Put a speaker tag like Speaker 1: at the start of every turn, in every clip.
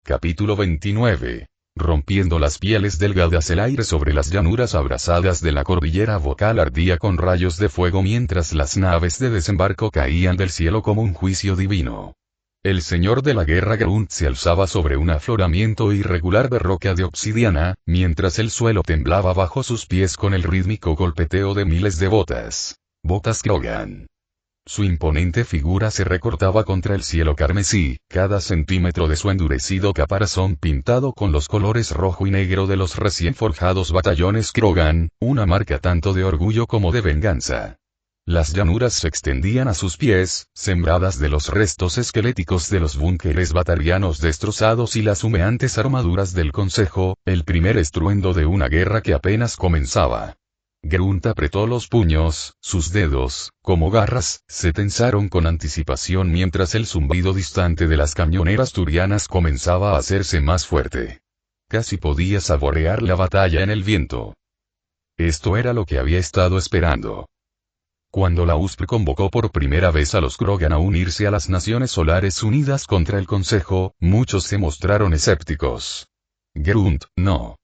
Speaker 1: Capítulo 29. Rompiendo las pieles delgadas, el aire sobre las llanuras abrasadas de la cordillera vocal ardía con rayos de fuego mientras las naves de desembarco caían del cielo como un juicio divino. El señor de la guerra Grunt se alzaba sobre un afloramiento irregular de roca de obsidiana, mientras el suelo temblaba bajo sus pies con el rítmico golpeteo de miles de botas. Botas Krogan. Su imponente figura se recortaba contra el cielo carmesí, cada centímetro de su endurecido caparazón pintado con los colores rojo y negro de los recién forjados batallones Krogan, una marca tanto de orgullo como de venganza. Las llanuras se extendían a sus pies, sembradas de los restos esqueléticos de los búnkeres batarianos destrozados y las humeantes armaduras del Consejo, el primer estruendo de una guerra que apenas comenzaba. Grunt apretó los puños, sus dedos, como garras, se tensaron con anticipación mientras el zumbido distante de las cañoneras turianas comenzaba a hacerse más fuerte. Casi podía saborear la batalla en el viento. Esto era lo que había estado esperando. Cuando la USP convocó por primera vez a los Krogan a unirse a las Naciones Solares Unidas contra el Consejo, muchos se mostraron escépticos. Grunt, no.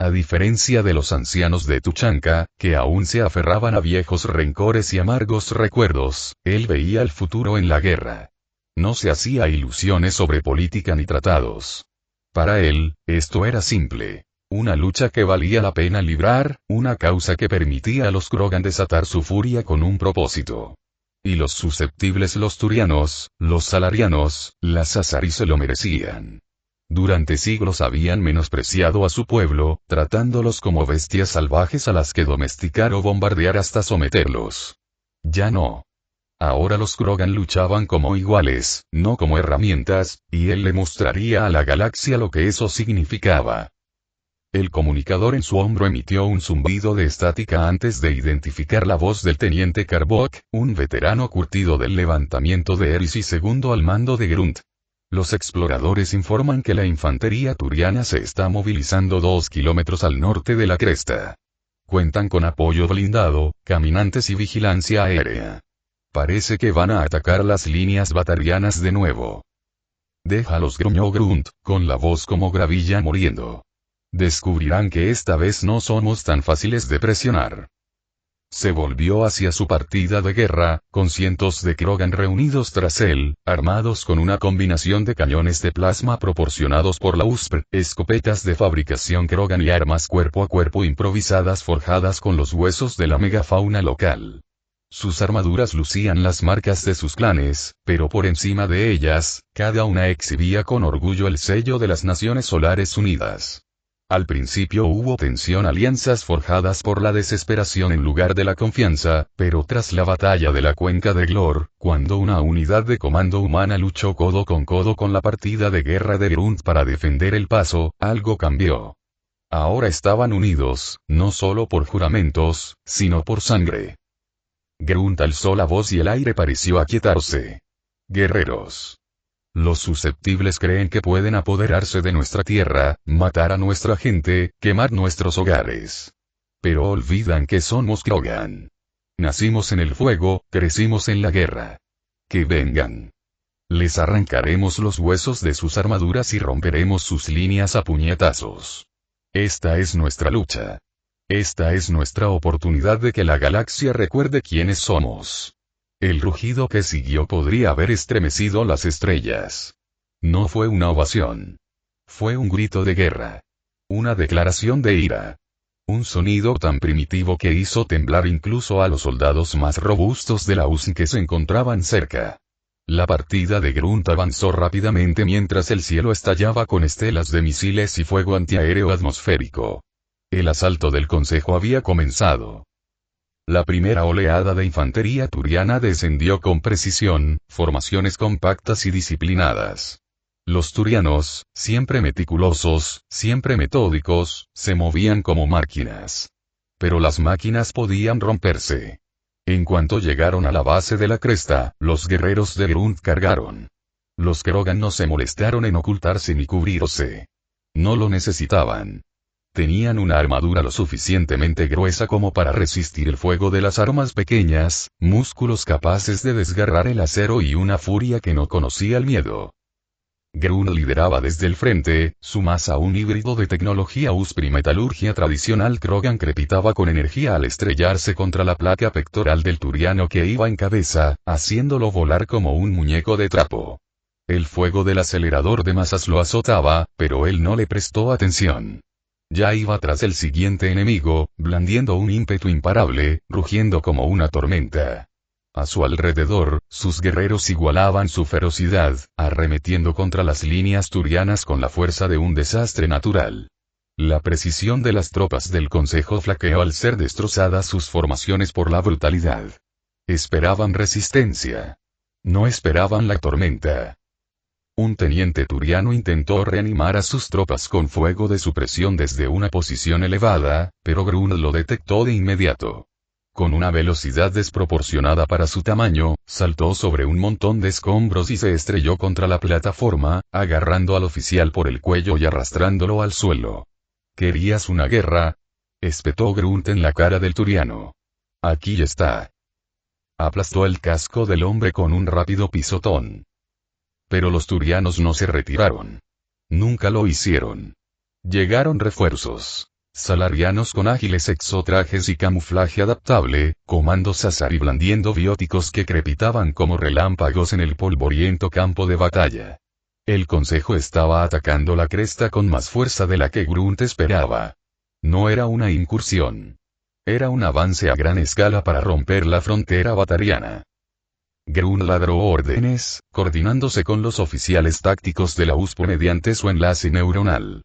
Speaker 1: A diferencia de los ancianos de Tuchanka, que aún se aferraban a viejos rencores y amargos recuerdos, él veía el futuro en la guerra. No se hacía ilusiones sobre política ni tratados. Para él, esto era simple. Una lucha que valía la pena librar, una causa que permitía a los Krogan desatar su furia con un propósito. Y los susceptibles, los turianos, los salarianos, las Asari se lo merecían. Durante siglos habían menospreciado a su pueblo, tratándolos como bestias salvajes a las que domesticar o bombardear hasta someterlos. Ya no. Ahora los Krogan luchaban como iguales, no como herramientas, y él le mostraría a la galaxia lo que eso significaba. El comunicador en su hombro emitió un zumbido de estática antes de identificar la voz del teniente Karbok, un veterano curtido del levantamiento de Eris y segundo al mando de Grunt. Los exploradores informan que la infantería turiana se está movilizando 2 kilómetros al norte de la cresta. Cuentan con apoyo blindado, caminantes y vigilancia aérea. Parece que van a atacar las líneas batarianas de nuevo. Déjalos, gruñó Grunt, con la voz como gravilla muriendo. Descubrirán que esta vez no somos tan fáciles de presionar. Se volvió hacia su partida de guerra, con cientos de Krogan reunidos tras él, armados con una combinación de cañones de plasma proporcionados por la USP, escopetas de fabricación Krogan y armas cuerpo a cuerpo improvisadas forjadas con los huesos de la megafauna local. Sus armaduras lucían las marcas de sus clanes, pero por encima de ellas, cada una exhibía con orgullo el sello de las Naciones Solares Unidas. Al principio hubo tensión, alianzas forjadas por la desesperación en lugar de la confianza, pero tras la batalla de la cuenca de Glor, cuando una unidad de comando humana luchó codo con la partida de guerra de Grunt para defender el paso, algo cambió. Ahora estaban unidos, no solo por juramentos, sino por sangre. Grunt alzó la voz y el aire pareció aquietarse. Guerreros. Los susceptibles creen que pueden apoderarse de nuestra tierra, matar a nuestra gente, quemar nuestros hogares. Pero olvidan que somos Krogan. Nacimos en el fuego, crecimos en la guerra. Que vengan. Les arrancaremos los huesos de sus armaduras y romperemos sus líneas a puñetazos. Esta es nuestra lucha. Esta es nuestra oportunidad de que la galaxia recuerde quiénes somos. El rugido que siguió podría haber estremecido las estrellas. No fue una ovación. Fue un grito de guerra. Una declaración de ira. Un sonido tan primitivo que hizo temblar incluso a los soldados más robustos de la USN que se encontraban cerca. La partida de Grunt avanzó rápidamente mientras el cielo estallaba con estelas de misiles y fuego antiaéreo atmosférico. El asalto del Consejo había comenzado. La primera oleada de infantería turiana descendió con precisión, formaciones compactas y disciplinadas. Los turianos, siempre meticulosos, siempre metódicos, se movían como máquinas. Pero las máquinas podían romperse. En cuanto llegaron a la base de la cresta, los guerreros de Grunt cargaron. Los Krogan no se molestaron en ocultarse ni cubrirse. No lo necesitaban. Tenían una armadura lo suficientemente gruesa como para resistir el fuego de las armas pequeñas, músculos capaces de desgarrar el acero y una furia que no conocía el miedo. Grun lideraba desde el frente, su masa un híbrido de tecnología USPR y metalurgia tradicional. Krogan crepitaba con energía al estrellarse contra la placa pectoral del turiano que iba en cabeza, haciéndolo volar como un muñeco de trapo. El fuego del acelerador de masas lo azotaba, pero él no le prestó atención. Ya iba tras el siguiente enemigo, blandiendo un ímpetu imparable, rugiendo como una tormenta. A su alrededor, sus guerreros igualaban su ferocidad, arremetiendo contra las líneas turianas con la fuerza de un desastre natural. La precisión de las tropas del Consejo flaqueó al ser destrozadas sus formaciones por la brutalidad. Esperaban resistencia. No esperaban la tormenta. Un teniente turiano intentó reanimar a sus tropas con fuego de supresión desde una posición elevada, pero Grun lo detectó de inmediato. Con una velocidad desproporcionada para su tamaño, saltó sobre un montón de escombros y se estrelló contra la plataforma, agarrando al oficial por el cuello y arrastrándolo al suelo. ¿Querías una guerra? Espetó Grunt en la cara del turiano. Aquí está. Aplastó el casco del hombre con un rápido pisotón. Pero los turianos no se retiraron. Nunca lo hicieron. Llegaron refuerzos. Salarianos con ágiles exotrajes y camuflaje adaptable, comandos Azar y blandiendo bióticos que crepitaban como relámpagos en el polvoriento campo de batalla. El Consejo estaba atacando la cresta con más fuerza de la que Grunt esperaba. No era una incursión. Era un avance a gran escala para romper la frontera batariana. Grunt ladró órdenes, coordinándose con los oficiales tácticos de la USPR mediante su enlace neuronal.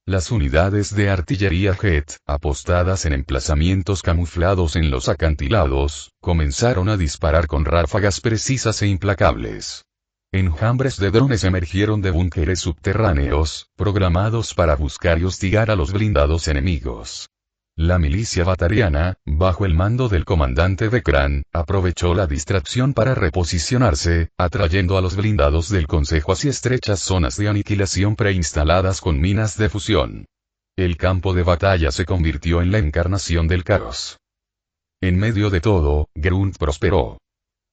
Speaker 1: Las unidades de artillería Jet, apostadas en emplazamientos camuflados en los acantilados, comenzaron a disparar con ráfagas precisas e implacables. Enjambres de drones emergieron de búnkeres subterráneos, programados para buscar y hostigar a los blindados enemigos. La milicia batariana, bajo el mando del comandante Bekran, aprovechó la distracción para reposicionarse, atrayendo a los blindados del Consejo hacia estrechas zonas de aniquilación preinstaladas con minas de fusión. El campo de batalla se convirtió en la encarnación del caos. En medio de todo, Grunt prosperó.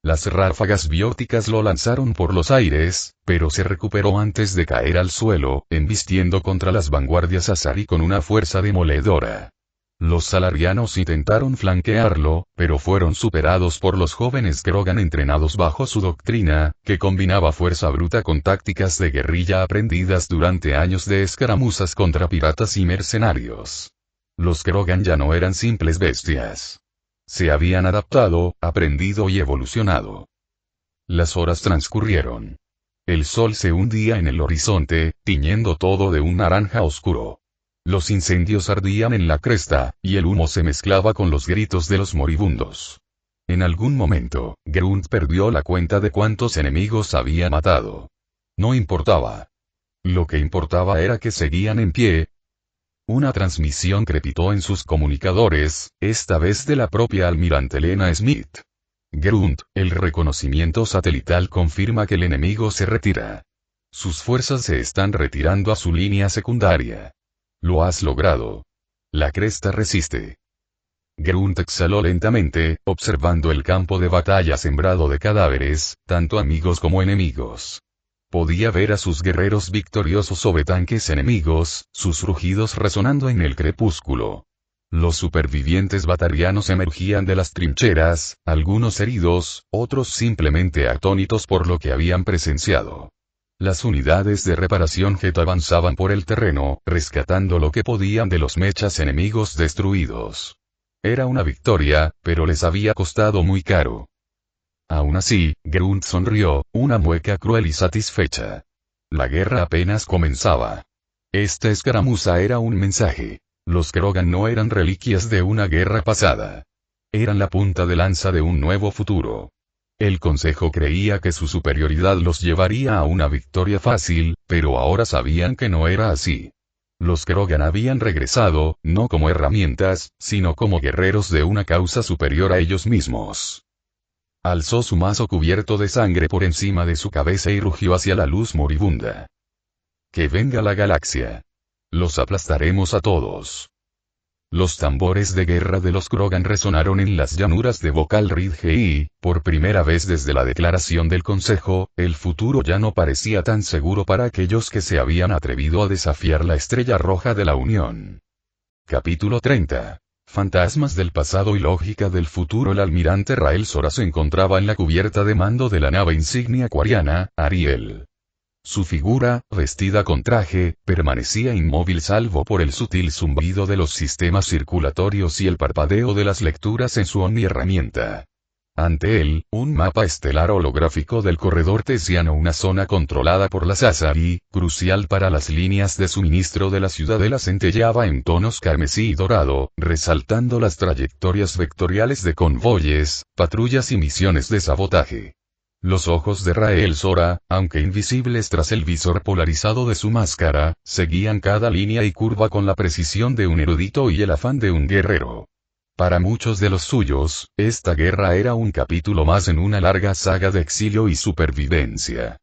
Speaker 1: Las ráfagas bióticas lo lanzaron por los aires, pero se recuperó antes de caer al suelo, embistiendo contra las vanguardias Azari con una fuerza demoledora. Los salarianos intentaron flanquearlo, pero fueron superados por los jóvenes Krogan entrenados bajo su doctrina, que combinaba fuerza bruta con tácticas de guerrilla aprendidas durante años de escaramuzas contra piratas y mercenarios. Los Krogan ya no eran simples bestias. Se habían adaptado, aprendido y evolucionado. Las horas transcurrieron. El sol se hundía en el horizonte, tiñendo todo de un naranja oscuro. Los incendios ardían en la cresta, y el humo se mezclaba con los gritos de los moribundos. En algún momento, Grunt perdió la cuenta de cuántos enemigos había matado. No importaba. Lo que importaba era que seguían en pie. Una transmisión crepitó en sus comunicadores, esta vez de la propia almirante Lena Smith. Grunt, el reconocimiento satelital confirma que el enemigo se retira. Sus fuerzas se están retirando a su línea secundaria. Lo has logrado. La cresta resiste. Grunt exhaló lentamente, observando el campo de batalla sembrado de cadáveres, tanto amigos como enemigos. Podía ver a sus guerreros victoriosos sobre tanques enemigos, sus rugidos resonando en el crepúsculo. Los supervivientes batarianos emergían de las trincheras, algunos heridos, otros simplemente atónitos por lo que habían presenciado. Las unidades de reparación Jet avanzaban por el terreno, rescatando lo que podían de los mechas enemigos destruidos. Era una victoria, pero les había costado muy caro. Aún así, Grunt sonrió, una mueca cruel y satisfecha. La guerra apenas comenzaba. Esta escaramuza era un mensaje. Los Krogan no eran reliquias de una guerra pasada. Eran la punta de lanza de un nuevo futuro. El Consejo creía que su superioridad los llevaría a una victoria fácil, pero ahora sabían que no era así. Los Krogan habían regresado, no como herramientas, sino como guerreros de una causa superior a ellos mismos. Alzó su mazo cubierto de sangre por encima de su cabeza y rugió hacia la luz moribunda. Que venga la galaxia. Los aplastaremos a todos. Los tambores de guerra de los Krogan resonaron en las llanuras de Vocal Ridge y, por primera vez desde la declaración del Consejo, el futuro ya no parecía tan seguro para aquellos que se habían atrevido a desafiar la Estrella Roja de la Unión. Capítulo 30. Fantasmas del pasado y lógica del futuro. El almirante Rael Sora se encontraba en la cubierta de mando de la nave insignia aquariana, Ariel. Su figura, vestida con traje, permanecía inmóvil salvo por el sutil zumbido de los sistemas circulatorios y el parpadeo de las lecturas en su omniherramienta. Ante él, un mapa estelar holográfico del corredor tesiano, una zona controlada por las Asari, crucial para las líneas de suministro de la ciudadela, centelleaba en tonos carmesí y dorado, resaltando las trayectorias vectoriales de convoyes, patrullas y misiones de sabotaje. Los ojos de Rael Sora, aunque invisibles tras el visor polarizado de su máscara, seguían cada línea y curva con la precisión de un erudito y el afán de un guerrero. Para muchos de los suyos, esta guerra era un capítulo más en una larga saga de exilio y supervivencia.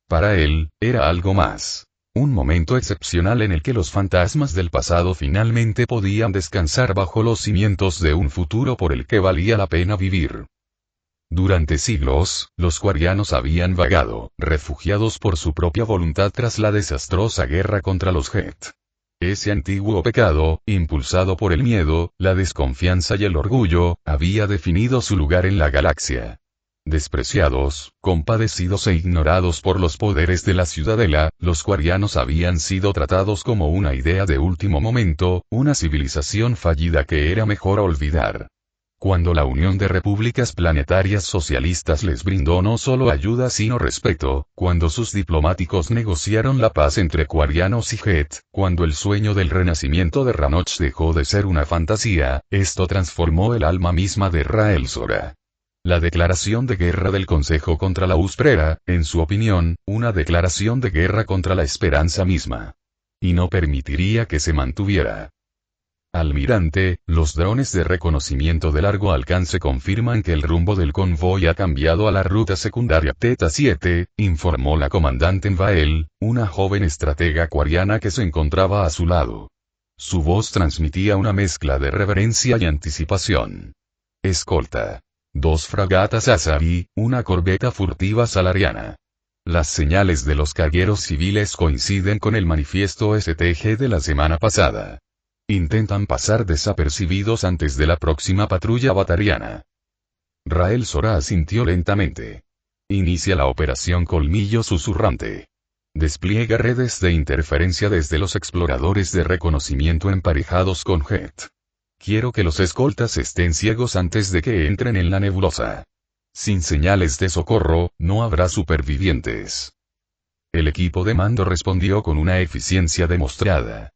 Speaker 1: Para él, era algo más. Un momento excepcional en el que los fantasmas del pasado finalmente podían descansar bajo los cimientos de un futuro por el que valía la pena vivir. Durante siglos, los quarianos habían vagado, refugiados por su propia voluntad tras la desastrosa guerra contra los Geth. Ese antiguo pecado, impulsado por el miedo, la desconfianza y el orgullo, había definido su lugar en la galaxia. Despreciados, compadecidos e ignorados por los poderes de la ciudadela, los quarianos habían sido tratados como una idea de último momento, una civilización fallida que era mejor olvidar. Cuando la Unión de Repúblicas Planetarias Socialistas les brindó no solo ayuda sino respeto, cuando sus diplomáticos negociaron la paz entre quarianos y Geth, cuando el sueño del renacimiento de Ranoch dejó de ser una fantasía, esto transformó el alma misma de Rael Sora. La declaración de guerra del Consejo contra la USPR era, en su opinión, una declaración de guerra contra la esperanza misma. Y no permitiría que se mantuviera. Almirante, los drones de reconocimiento de largo alcance confirman que el rumbo del convoy ha cambiado a la ruta secundaria Theta 7, informó la comandante Envael, una joven estratega quariana que se encontraba a su lado. Su voz transmitía una mezcla de reverencia y anticipación. Escolta. 2 fragatas Asari, una corbeta furtiva salariana. Las señales de los cargueros civiles coinciden con el manifiesto STG de la semana pasada. Intentan pasar desapercibidos antes de la próxima patrulla batariana. Rael Sora asintió lentamente. Inicia la operación Colmillo Susurrante. Despliega redes de interferencia desde los exploradores de reconocimiento emparejados con Geth. Quiero que los escoltas estén ciegos antes de que entren en la nebulosa. Sin señales de socorro, no habrá supervivientes. El equipo de mando respondió con una eficiencia demostrada.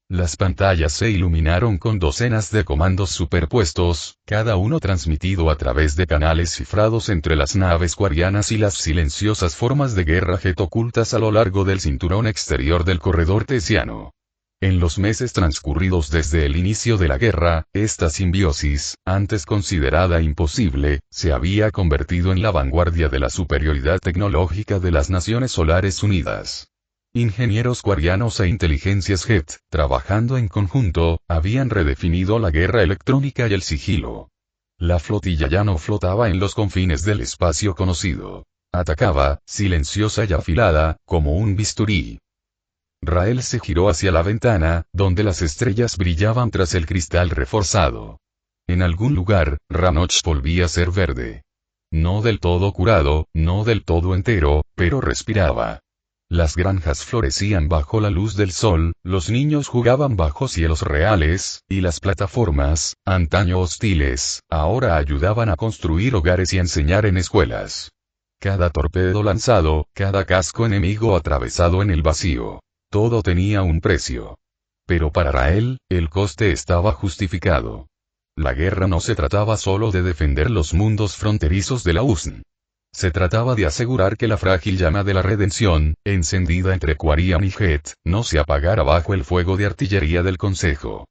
Speaker 1: Las pantallas se iluminaron con docenas de comandos superpuestos, cada uno transmitido a través de canales cifrados entre las naves quarianas y las silenciosas formas de guerra Geth ocultas a lo largo del cinturón exterior del corredor tesiano. En los meses transcurridos desde el inicio de la guerra, esta simbiosis, antes considerada imposible, se había convertido en la vanguardia de la superioridad tecnológica de las Naciones Solares Unidas. Ingenieros quarianos e inteligencias Geth, trabajando en conjunto, habían redefinido la guerra electrónica y el sigilo. La flotilla ya no flotaba en los confines del espacio conocido. Atacaba, silenciosa y afilada, como un bisturí. Rael se giró hacia la ventana, donde las estrellas brillaban tras el cristal reforzado. En algún lugar, Ranoch volvía a ser verde. No del todo curado, no del todo entero, pero respiraba. Las granjas florecían bajo la luz del sol, los niños jugaban bajo cielos reales, y las plataformas, antaño hostiles, ahora ayudaban a construir hogares y a enseñar en escuelas. Cada torpedo lanzado, cada casco enemigo atravesado en el vacío. Todo tenía un precio. Pero para Rael, el coste estaba justificado. La guerra no se trataba solo de defender los mundos fronterizos de la USN. Se trataba de asegurar que la frágil llama de la redención, encendida entre Quarian y Geth, no se apagara bajo el fuego de artillería del Consejo.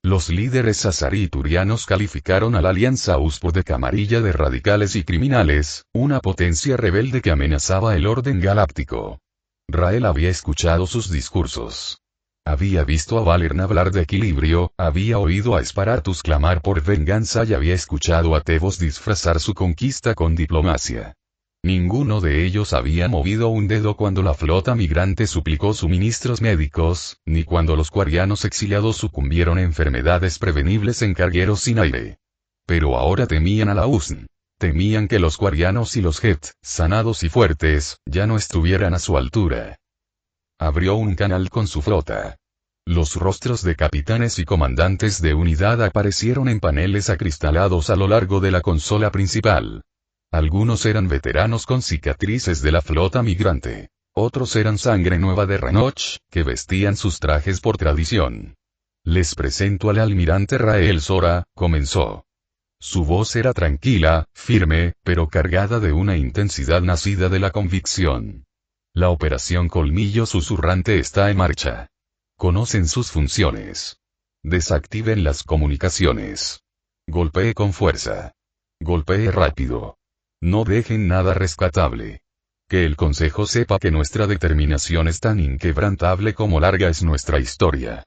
Speaker 1: Los líderes Asari y Turianos calificaron a la alianza USPO de camarilla de radicales y criminales, una potencia rebelde que amenazaba el orden galáctico. Rael había escuchado sus discursos. Había visto a Valern hablar de equilibrio, había oído a Sparatus clamar por venganza y había escuchado a Tebos disfrazar su conquista con diplomacia. Ninguno de ellos había movido un dedo cuando la flota migrante suplicó suministros médicos, ni cuando los quarianos exiliados sucumbieron a enfermedades prevenibles en cargueros sin aire. Pero ahora temían a la USN. Temían que los quarianos y los Het, sanados y fuertes, ya no estuvieran a su altura. Abrió un canal con su flota. Los rostros de capitanes y comandantes de unidad aparecieron en paneles acristalados a lo largo de la consola principal. Algunos eran veteranos con cicatrices de la flota migrante. Otros eran sangre nueva de Ranoch, que vestían sus trajes por tradición. Les presento al almirante Rael Sora, comenzó. Su voz era tranquila, firme, pero cargada de una intensidad nacida de la convicción. La operación Colmillo Susurrante está en marcha. Conocen sus funciones. Desactiven las comunicaciones. Golpee con fuerza. Golpee rápido. No dejen nada rescatable. Que el Consejo sepa que nuestra determinación es tan inquebrantable como larga es nuestra historia.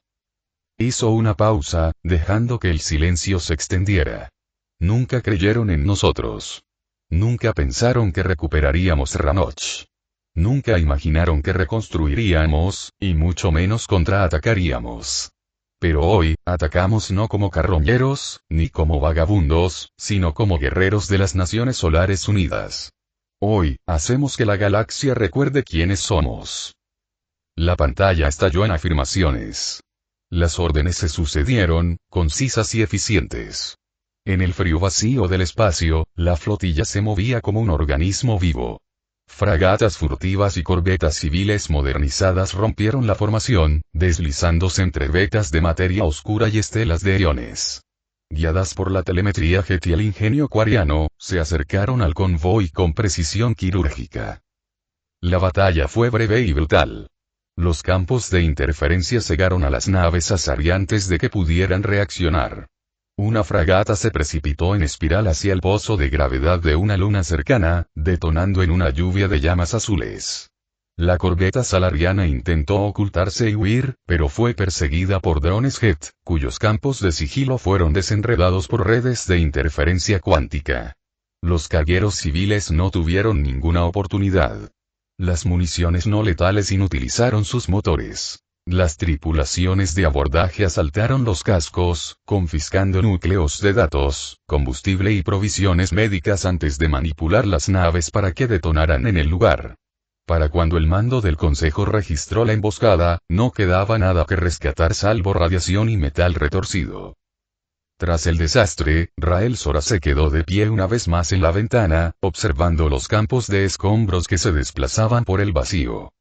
Speaker 1: Hizo una pausa, dejando que el silencio se extendiera. Nunca creyeron en nosotros. Nunca pensaron que recuperaríamos Ranoch. Nunca imaginaron que reconstruiríamos, y mucho menos contraatacaríamos. Pero hoy, atacamos no como carroñeros, ni como vagabundos, sino como guerreros de las Naciones Solares Unidas. Hoy, hacemos que la galaxia recuerde quiénes somos. La pantalla estalló en afirmaciones. Las órdenes se sucedieron, concisas y eficientes. En el frío vacío del espacio, la flotilla se movía como un organismo vivo. Fragatas furtivas y corbetas civiles modernizadas rompieron la formación, deslizándose entre vetas de materia oscura y estelas de iones. Guiadas por la telemetría Jet y el ingenio quariano, se acercaron al convoy con precisión quirúrgica. La batalla fue breve y brutal. Los campos de interferencia cegaron a las naves Asari antes de que pudieran reaccionar. Una fragata se precipitó en espiral hacia el pozo de gravedad de una luna cercana, detonando en una lluvia de llamas azules. La corbeta salariana intentó ocultarse y huir, pero fue perseguida por drones Jet, cuyos campos de sigilo fueron desenredados por redes de interferencia cuántica. Los cargueros civiles no tuvieron ninguna oportunidad. Las municiones no letales inutilizaron sus motores. Las tripulaciones de abordaje asaltaron los cascos, confiscando núcleos de datos, combustible y provisiones médicas antes de manipular las naves para que detonaran en el lugar. Para cuando el mando del Consejo registró la emboscada, no quedaba nada que rescatar salvo radiación y metal retorcido. Tras el desastre, Rael Sora se quedó de pie una vez más en la ventana, observando los campos de escombros que se desplazaban por el vacío.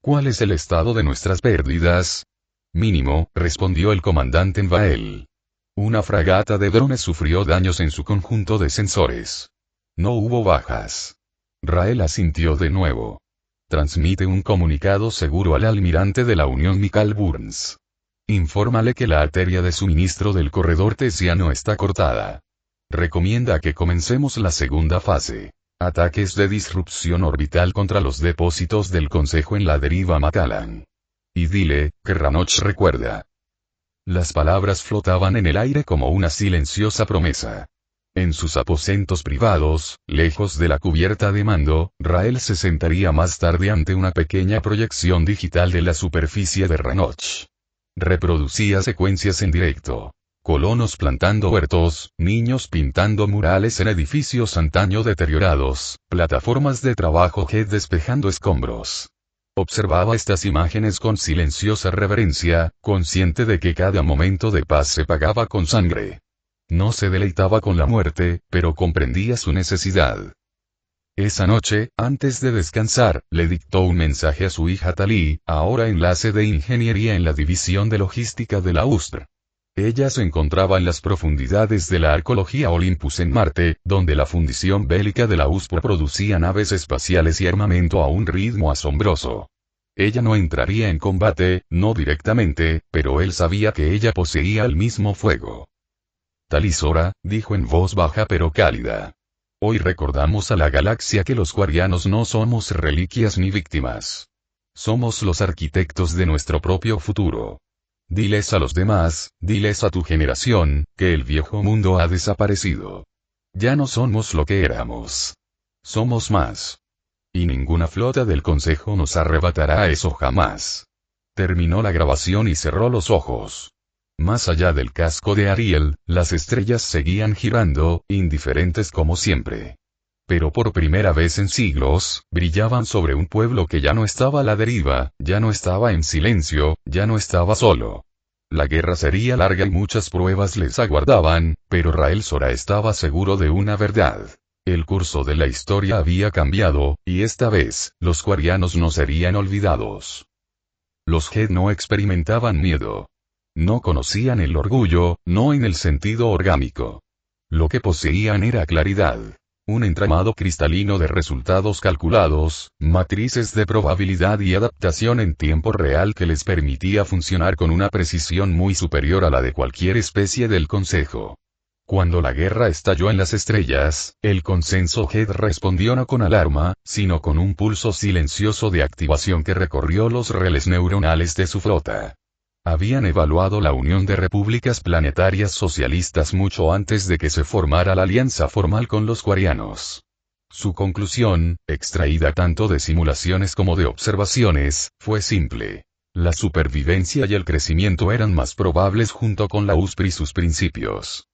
Speaker 1: ¿Cuál es el estado de nuestras pérdidas? Mínimo, respondió el comandante Envael. Una fragata de drones sufrió daños en su conjunto de sensores. No hubo bajas. Rael asintió de nuevo. Transmite un comunicado seguro al almirante de la Unión Michael Burns. Infórmale que la arteria de suministro del corredor tesiano está cortada. Recomienda que comencemos la segunda fase. Ataques de disrupción orbital contra los depósitos del Consejo en la deriva Macallan. Y dile, que Ranoch recuerda. Las palabras flotaban en el aire como una silenciosa promesa. En sus aposentos privados, lejos de la cubierta de mando, Rael se sentaría más tarde ante una pequeña proyección digital de la superficie de Ranoch. Reproducía secuencias en directo. Colonos plantando huertos, niños pintando murales en edificios antaño deteriorados, plataformas de trabajo Jet despejando escombros. Observaba estas imágenes con silenciosa reverencia, consciente de que cada momento de paz se pagaba con sangre. No se deleitaba con la muerte, pero comprendía su necesidad. Esa noche, antes de descansar, le dictó un mensaje a su hija Talí, ahora enlace de ingeniería en la división de logística de la USTR. Ella se encontraba en las profundidades de la arqueología Olympus en Marte, donde la fundición bélica de la USPR producía naves espaciales y armamento a un ritmo asombroso. Ella no entraría en combate, no directamente, pero él sabía que ella poseía el mismo fuego. Talí Sora, dijo en voz baja pero cálida. Hoy recordamos a la galaxia que los quarianos no somos reliquias ni víctimas. Somos los arquitectos de nuestro propio futuro. Diles a los demás, diles a tu generación, que el viejo mundo ha desaparecido. Ya no somos lo que éramos. Somos más. Y ninguna flota del Consejo nos arrebatará eso jamás. Terminó la grabación y cerró los ojos. Más allá del casco de Ariel, las estrellas seguían girando, indiferentes como siempre. Pero por primera vez en siglos, brillaban sobre un pueblo que ya no estaba a la deriva, ya no estaba en silencio, ya no estaba solo. La guerra sería larga y muchas pruebas les aguardaban, pero Rael Sora estaba seguro de una verdad. El curso de la historia había cambiado, y esta vez, los quarianos no serían olvidados. Los Geth no experimentaban miedo. No conocían el orgullo, no en el sentido orgánico. Lo que poseían era claridad. Un entramado cristalino de resultados calculados, matrices de probabilidad y adaptación en tiempo real que les permitía funcionar con una precisión muy superior a la de cualquier especie del Consejo. Cuando la guerra estalló en las estrellas, el consenso Geth respondió no con alarma, sino con un pulso silencioso de activación que recorrió los reles neuronales de su flota. Habían evaluado la unión de repúblicas planetarias socialistas mucho antes de que se formara la alianza formal con los quarianos. Su conclusión, extraída tanto de simulaciones como de observaciones, fue simple. La supervivencia y el crecimiento eran más probables junto con la USPR y sus principios.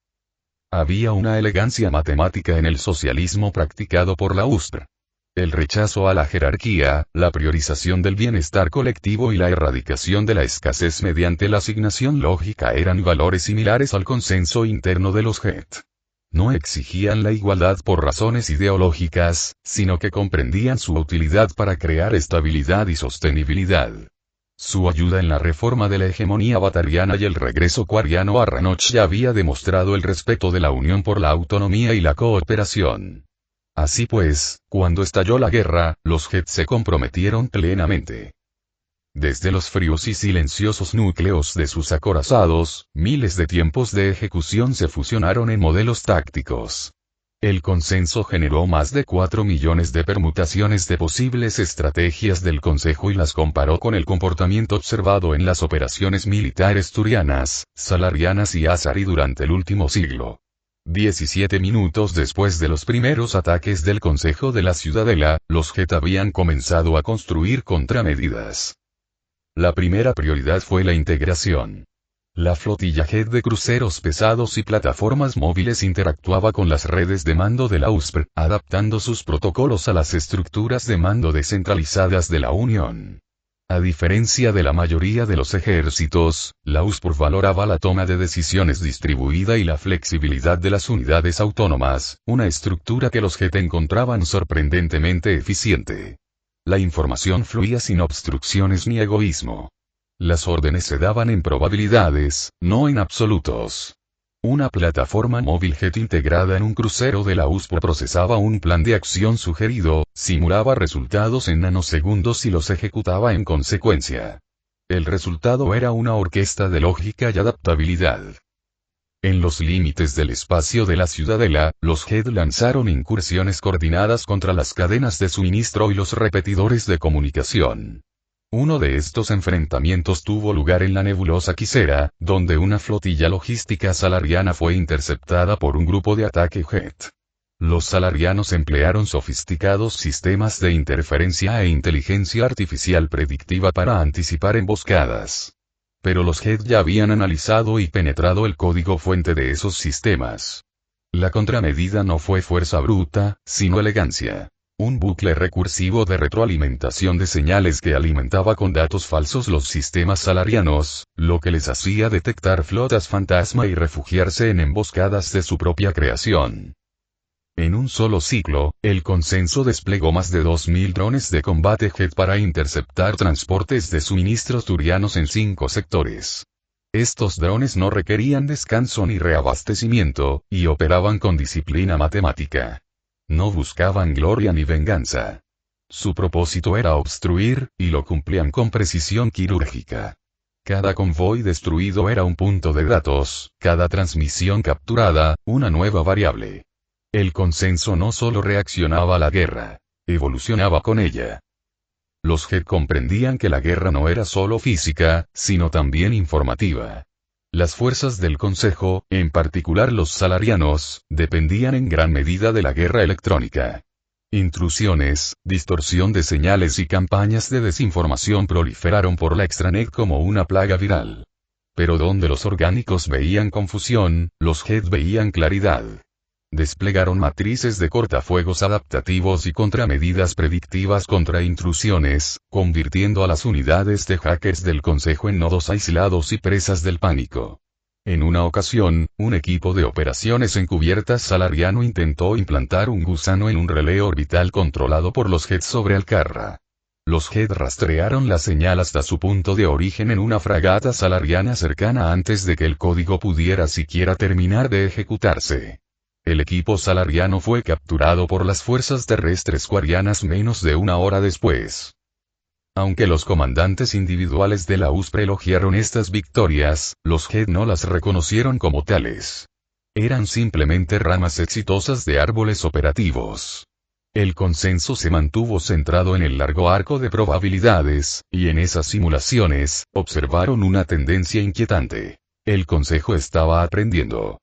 Speaker 1: Había una elegancia matemática en el socialismo practicado por la USPR. El rechazo a la jerarquía, la priorización del bienestar colectivo y la erradicación de la escasez mediante la asignación lógica eran valores similares al consenso interno de los Geth. No exigían la igualdad por razones ideológicas, sino que comprendían su utilidad para crear estabilidad y sostenibilidad. Su ayuda en la reforma de la hegemonía batariana y el regreso quariano a Ranoch ya había demostrado el respeto de la Unión por la autonomía y la cooperación. Así pues, cuando estalló la guerra, los Geth se comprometieron plenamente. Desde los fríos y silenciosos núcleos de sus acorazados, miles de tiempos de ejecución se fusionaron en modelos tácticos. El consenso generó más de 4 millones de permutaciones de posibles estrategias del Consejo y las comparó con el comportamiento observado en las operaciones militares turianas, salarianas y azari durante el último siglo. 17 minutos después de los primeros ataques del Consejo de la Ciudadela, los Geth habían comenzado a construir contramedidas. La primera prioridad fue la integración. La flotilla Geth de cruceros pesados y plataformas móviles interactuaba con las redes de mando de la USPR, adaptando sus protocolos a las estructuras de mando descentralizadas de la Unión. A diferencia de la mayoría de los ejércitos, la USPR valoraba la toma de decisiones distribuida y la flexibilidad de las unidades autónomas, una estructura que los Geth encontraban sorprendentemente eficiente. La información fluía sin obstrucciones ni egoísmo. Las órdenes se daban en probabilidades, no en absolutos. Una plataforma móvil Geth integrada en un crucero de la USPR procesaba un plan de acción sugerido, simulaba resultados en nanosegundos y los ejecutaba en consecuencia. El resultado era una orquesta de lógica y adaptabilidad. En los límites del espacio de la Ciudadela, los Geth lanzaron incursiones coordinadas contra las cadenas de suministro y los repetidores de comunicación. Uno de estos enfrentamientos tuvo lugar en la nebulosa Quisera, donde una flotilla logística salariana fue interceptada por un grupo de ataque Geth. Los salarianos emplearon sofisticados sistemas de interferencia e inteligencia artificial predictiva para anticipar emboscadas. Pero los Geth ya habían analizado y penetrado el código fuente de esos sistemas. La contramedida no fue fuerza bruta, sino elegancia. Un bucle recursivo de retroalimentación de señales que alimentaba con datos falsos los sistemas salarianos, lo que les hacía detectar flotas fantasma y refugiarse en emboscadas de su propia creación. En un solo ciclo, el consenso desplegó más de 2000 drones de combate Geth para interceptar transportes de suministros turianos en 5 sectores. Estos drones no requerían descanso ni reabastecimiento, y operaban con disciplina matemática. No buscaban gloria ni venganza. Su propósito era obstruir, y lo cumplían con precisión quirúrgica. Cada convoy destruido era un punto de datos, cada transmisión capturada, una nueva variable. El consenso no solo reaccionaba a la guerra, evolucionaba con ella. Los Head comprendían que la guerra no era solo física, sino también informativa. Las fuerzas del Consejo, en particular los Salarianos, dependían en gran medida de la guerra electrónica. Intrusiones, distorsión de señales y campañas de desinformación proliferaron por la extranet como una plaga viral. Pero donde los orgánicos veían confusión, los Head veían claridad. Desplegaron matrices de cortafuegos adaptativos y contramedidas predictivas contra intrusiones, convirtiendo a las unidades de hackers del Consejo en nodos aislados y presas del pánico. En una ocasión, un equipo de operaciones encubiertas salariano intentó implantar un gusano en un relé orbital controlado por los Head sobre Alcarra. Los Head rastrearon la señal hasta su punto de origen en una fragata salariana cercana antes de que el código pudiera siquiera terminar de ejecutarse. El equipo salariano fue capturado por las fuerzas terrestres quarianas menos de una hora después. Aunque los comandantes individuales de la USPRE elogiaron estas victorias, los Head no las reconocieron como tales. Eran simplemente ramas exitosas de árboles operativos. El consenso se mantuvo centrado en el largo arco de probabilidades, y en esas simulaciones, observaron una tendencia inquietante. El Consejo estaba aprendiendo.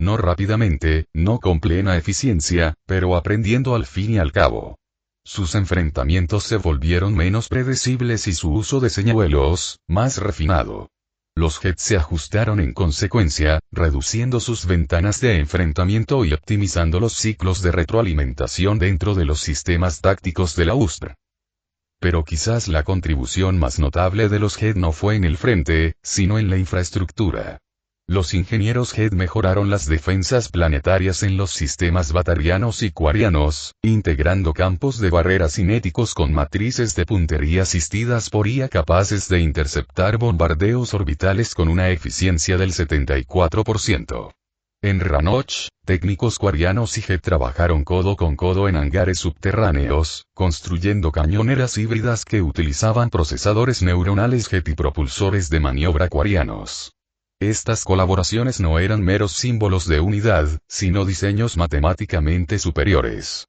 Speaker 1: No rápidamente, no con plena eficiencia, pero aprendiendo al fin y al cabo. Sus enfrentamientos se volvieron menos predecibles y su uso de señuelos, más refinado. Los Head se ajustaron en consecuencia, reduciendo sus ventanas de enfrentamiento y optimizando los ciclos de retroalimentación dentro de los sistemas tácticos de la USPRE. Pero quizás la contribución más notable de los Head no fue en el frente, sino en la infraestructura. Los ingenieros Head mejoraron las defensas planetarias en los sistemas batarianos y quarianos, integrando campos de barrera cinéticos con matrices de puntería asistidas por IA capaces de interceptar bombardeos orbitales con una eficiencia del 74%. En Ranoch, técnicos quarianos y Head trabajaron codo con codo en hangares subterráneos, construyendo cañoneras híbridas que utilizaban procesadores neuronales Head y propulsores de maniobra quarianos. Estas colaboraciones no eran meros símbolos de unidad, sino diseños matemáticamente superiores.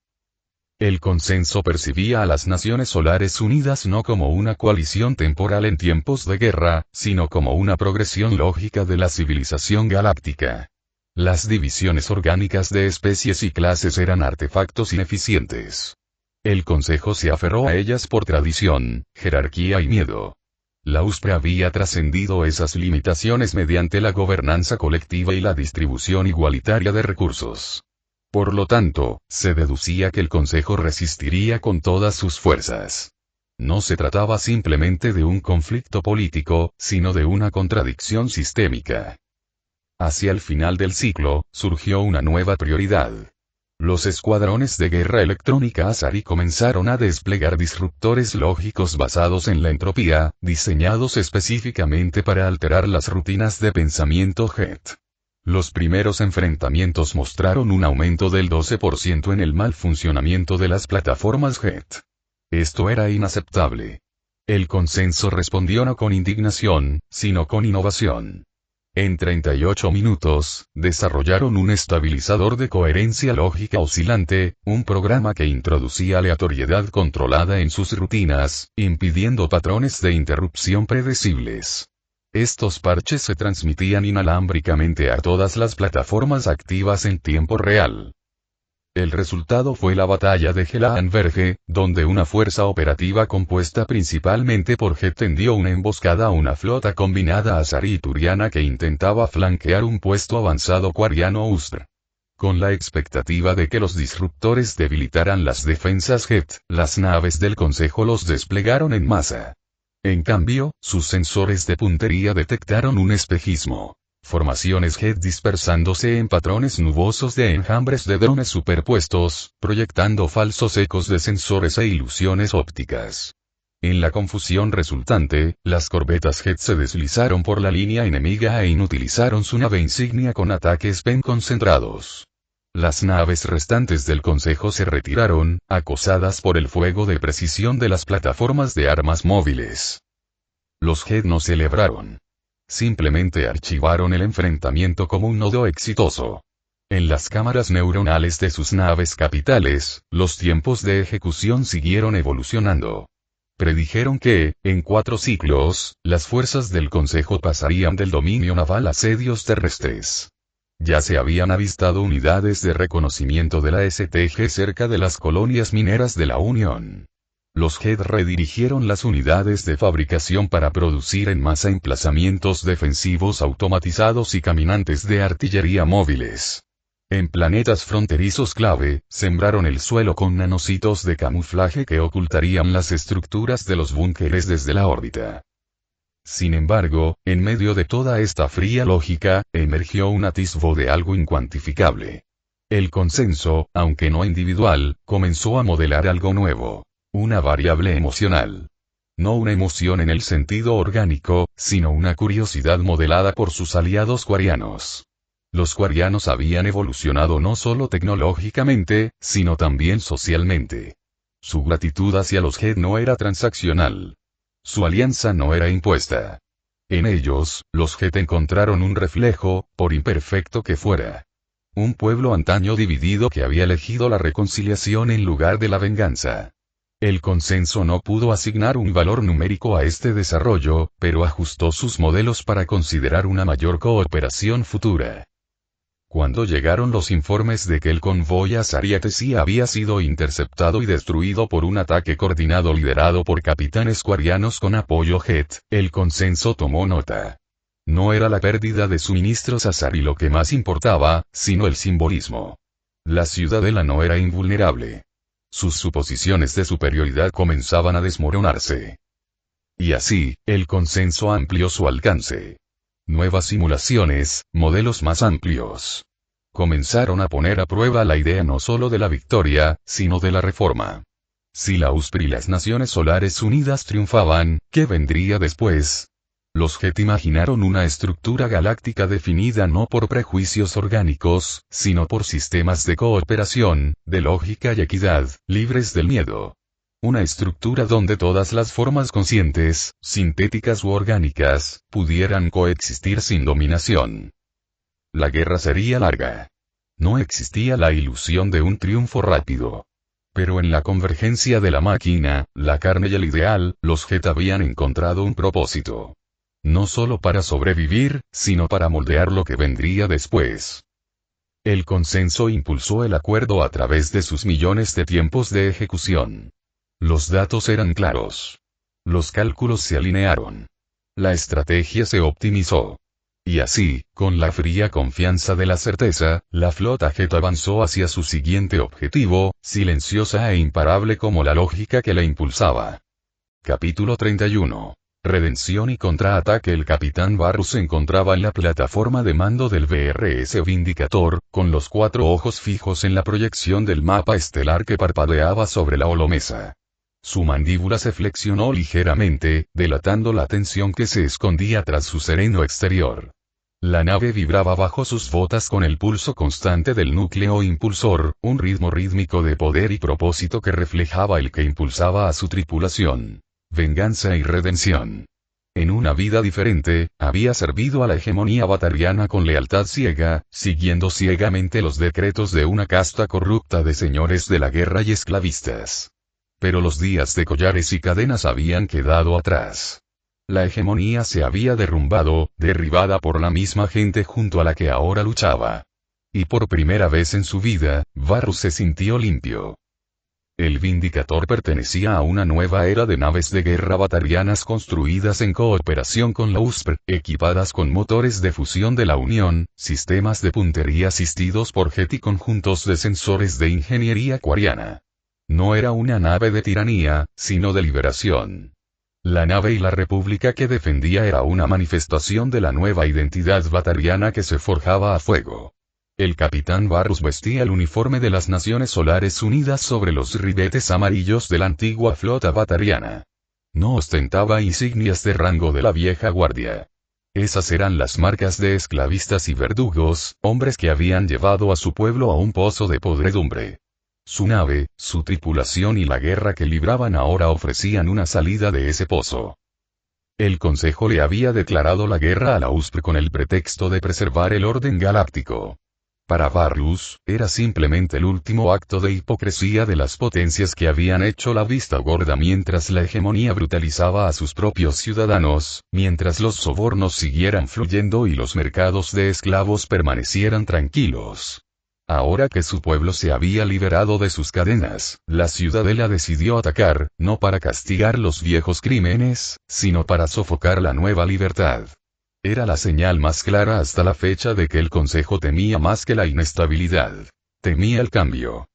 Speaker 1: El consenso percibía a las Naciones Solares Unidas no como una coalición temporal en tiempos de guerra, sino como una progresión lógica de la civilización galáctica. Las divisiones orgánicas de especies y clases eran artefactos ineficientes. El Consejo se aferró a ellas por tradición, jerarquía y miedo. La USPRE había trascendido esas limitaciones mediante la gobernanza colectiva y la distribución igualitaria de recursos. Por lo tanto, se deducía que el Consejo resistiría con todas sus fuerzas. No se trataba simplemente de un conflicto político, sino de una contradicción sistémica. Hacia el final del ciclo, surgió una nueva prioridad. Los escuadrones de guerra electrónica Asari comenzaron a desplegar disruptores lógicos basados en la entropía, diseñados específicamente para alterar las rutinas de pensamiento Head. Los primeros enfrentamientos mostraron un aumento del 12% en el mal funcionamiento de las plataformas Head. Esto era inaceptable. El consenso respondió no con indignación, sino con innovación. En 38 minutos, desarrollaron un estabilizador de coherencia lógica oscilante, un programa que introducía aleatoriedad controlada en sus rutinas, impidiendo patrones de interrupción predecibles. Estos parches se transmitían inalámbricamente a todas las plataformas activas en tiempo real. El resultado fue la batalla de Gelaanverge, donde una fuerza operativa compuesta principalmente por Head tendió una emboscada a una flota combinada Asari y Turiana que intentaba flanquear un puesto avanzado quariano USPRE. Con la expectativa de que los disruptores debilitaran las defensas Head, las naves del Consejo los desplegaron en masa. En cambio, sus sensores de puntería detectaron un espejismo. Formaciones Head dispersándose en patrones nubosos de enjambres de drones superpuestos, proyectando falsos ecos de sensores e ilusiones ópticas. En la confusión resultante, las corbetas Head se deslizaron por la línea enemiga e inutilizaron su nave insignia con ataques pen concentrados. Las naves restantes del Consejo se retiraron, acosadas por el fuego de precisión de las plataformas de armas móviles. Los Head no celebraron. Simplemente archivaron el enfrentamiento como un nodo exitoso. En las cámaras neuronales de sus naves capitales, los tiempos de ejecución siguieron evolucionando. Predijeron que, en 4 ciclos, las fuerzas del Consejo pasarían del dominio naval a asedios terrestres. Ya se habían avistado unidades de reconocimiento de la STG cerca de las colonias mineras de la Unión. Los Geth redirigieron las unidades de fabricación para producir en masa emplazamientos defensivos automatizados y caminantes de artillería móviles. En planetas fronterizos clave, sembraron el suelo con nanocitos de camuflaje que ocultarían las estructuras de los búnkeres desde la órbita. Sin embargo, en medio de toda esta fría lógica, emergió un atisbo de algo incuantificable. El consenso, aunque no individual, comenzó a modelar algo nuevo. Una variable emocional. No una emoción en el sentido orgánico, sino una curiosidad modelada por sus aliados quarianos. Los quarianos habían evolucionado no solo tecnológicamente, sino también socialmente. Su gratitud hacia los Geth no era transaccional. Su alianza no era impuesta. En ellos, los Geth encontraron un reflejo, por imperfecto que fuera. Un pueblo antaño dividido que había elegido la reconciliación en lugar de la venganza. El consenso no pudo asignar un valor numérico a este desarrollo, pero ajustó sus modelos para considerar una mayor cooperación futura. Cuando llegaron los informes de que el convoy a Sariatesi había sido interceptado y destruido por un ataque coordinado liderado por capitanes quarianos con apoyo Geth, el consenso tomó nota. No era la pérdida de suministros a Sari lo que más importaba, sino el simbolismo. La ciudadela no era invulnerable. Sus suposiciones de superioridad comenzaban a desmoronarse. Y así, el consenso amplió su alcance. Nuevas simulaciones, modelos más amplios. Comenzaron a poner a prueba la idea no solo de la victoria, sino de la reforma. Si la USPR y las Naciones Solares Unidas triunfaban, ¿qué vendría después? Los Geth imaginaron una estructura galáctica definida no por prejuicios orgánicos, sino por sistemas de cooperación, de lógica y equidad, libres del miedo. Una estructura donde todas las formas conscientes, sintéticas u orgánicas, pudieran coexistir sin dominación. La guerra sería larga. No existía la ilusión de un triunfo rápido. Pero en la convergencia de la máquina, la carne y el ideal, los Geth habían encontrado un propósito. No solo para sobrevivir, sino para moldear lo que vendría después. El consenso impulsó el acuerdo a través de sus millones de tiempos de ejecución. Los datos eran claros. Los cálculos se alinearon. La estrategia se optimizó. Y así, con la fría confianza de la certeza, la flota Geth avanzó hacia su siguiente objetivo, silenciosa e imparable como la lógica que la impulsaba. Capítulo 31. Redención y contraataque. El capitán Varus se encontraba en la plataforma de mando del VRS Vindicator, con los 4 ojos fijos en la proyección del mapa estelar que parpadeaba sobre la holomesa. Su mandíbula se flexionó ligeramente, delatando la tensión que se escondía tras su sereno exterior. La nave vibraba bajo sus botas con el pulso constante del núcleo impulsor, un ritmo rítmico de poder y propósito que reflejaba el que impulsaba a su tripulación. Venganza y redención. En una vida diferente, había servido a la hegemonía batariana con lealtad ciega, siguiendo ciegamente los decretos de una casta corrupta de señores de la guerra y esclavistas. Pero los días de collares y cadenas habían quedado atrás. La hegemonía se había derrumbado, derribada por la misma gente junto a la que ahora luchaba. Y por primera vez en su vida, Varus se sintió limpio. El Vindicator pertenecía a una nueva era de naves de guerra batarianas construidas en cooperación con la USPR, equipadas con motores de fusión de la Unión, sistemas de puntería asistidos por Geth y conjuntos de sensores de ingeniería quariana. No era una nave de tiranía, sino de liberación. La nave y la república que defendía era una manifestación de la nueva identidad batariana que se forjaba a fuego. El capitán Varus vestía el uniforme de las Naciones Solares Unidas sobre los ribetes amarillos de la antigua flota batariana. No ostentaba insignias de rango de la vieja guardia. Esas eran las marcas de esclavistas y verdugos, hombres que habían llevado a su pueblo a un pozo de podredumbre. Su nave, su tripulación y la guerra que libraban ahora ofrecían una salida de ese pozo. El Consejo le había declarado la guerra a la USPR con el pretexto de preservar el orden galáctico. Para Varus, era simplemente el último acto de hipocresía de las potencias que habían hecho la vista gorda mientras la hegemonía brutalizaba a sus propios ciudadanos, mientras los sobornos siguieran fluyendo y los mercados de esclavos permanecieran tranquilos. Ahora que su pueblo se había liberado de sus cadenas, la ciudadela decidió atacar, no para castigar los viejos crímenes, sino para sofocar la nueva libertad. Era la señal más clara hasta la fecha de que el Consejo temía más que la inestabilidad. Temía el cambio.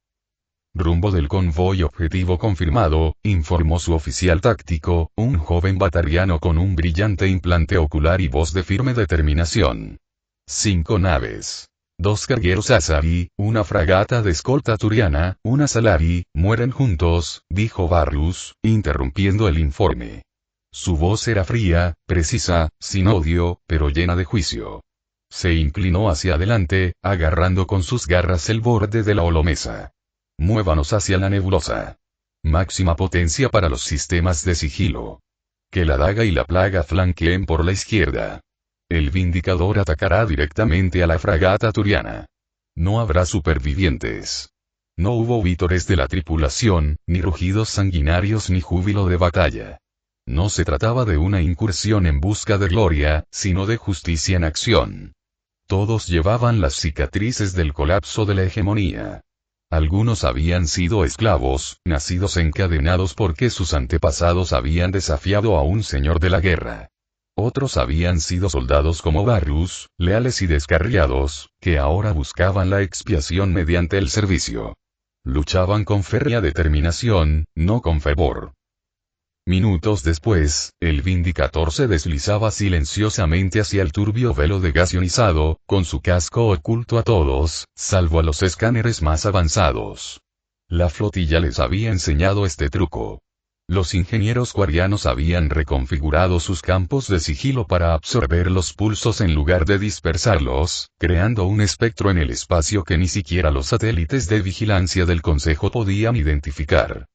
Speaker 1: Rumbo del convoy objetivo confirmado, informó su oficial táctico, un joven batariano con un brillante implante ocular y voz de firme determinación. 5 naves. 2 cargueros Asahi, una fragata de escolta turiana, una Salari, mueren juntos, dijo Varus, interrumpiendo el informe. Su voz era fría, precisa, sin odio, pero llena de juicio. Se inclinó hacia adelante, agarrando con sus garras el borde de la holomesa. Muévanos hacia la nebulosa. Máxima potencia para los sistemas de sigilo. Que la daga y la plaga flanqueen por la izquierda. El Vindicador atacará directamente a la fragata turiana. No habrá supervivientes. No hubo vítores de la tripulación, ni rugidos sanguinarios ni júbilo de batalla. No se trataba de una incursión en busca de gloria, sino de justicia en acción. Todos llevaban las cicatrices del colapso de la hegemonía. Algunos habían sido esclavos, nacidos encadenados porque sus antepasados habían desafiado a un señor de la guerra. Otros habían sido soldados como Varus, leales y descarriados, que ahora buscaban la expiación mediante el servicio. Luchaban con férrea determinación, no con fervor. Minutos después, el Vindicator se deslizaba silenciosamente hacia el turbio velo de gas ionizado, con su casco oculto a todos, salvo a los escáneres más avanzados. La flotilla les había enseñado este truco. Los ingenieros quarianos habían reconfigurado sus campos de sigilo para absorber los pulsos en lugar de dispersarlos, creando un espectro en el espacio que ni siquiera los satélites de vigilancia del Consejo podían identificar.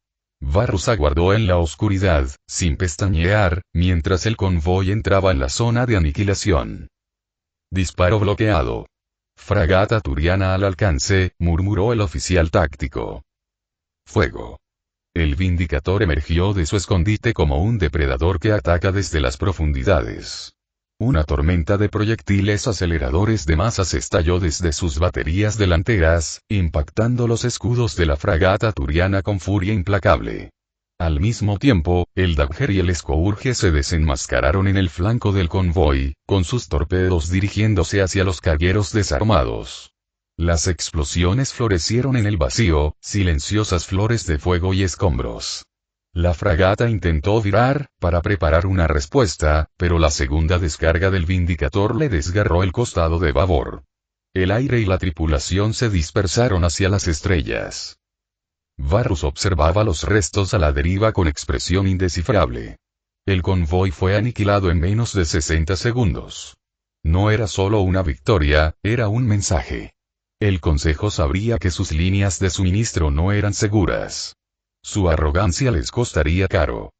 Speaker 1: Varus aguardó en la oscuridad, sin pestañear, mientras el convoy entraba en la zona de aniquilación. Disparo bloqueado. Fragata turiana al alcance, murmuró el oficial táctico. Fuego. El Vindicator emergió de su escondite como un depredador que ataca desde las profundidades. Una tormenta de proyectiles aceleradores de masas estalló desde sus baterías delanteras, impactando los escudos de la fragata turiana con furia implacable. Al mismo tiempo, el Dagger y el Scourge se desenmascararon en el flanco del convoy, con sus torpedos dirigiéndose hacia los cargueros desarmados. Las explosiones florecieron en el vacío, silenciosas flores de fuego y escombros. La fragata intentó virar, para preparar una respuesta, pero la segunda descarga del Vindicator le desgarró el costado de babor. El aire y la tripulación se dispersaron hacia las estrellas. Varus observaba los restos a la deriva con expresión indescifrable. El convoy fue aniquilado en menos de 60 segundos. No era solo una victoria, era un mensaje. El Consejo sabría que sus líneas de suministro no eran seguras. Su arrogancia les costaría caro.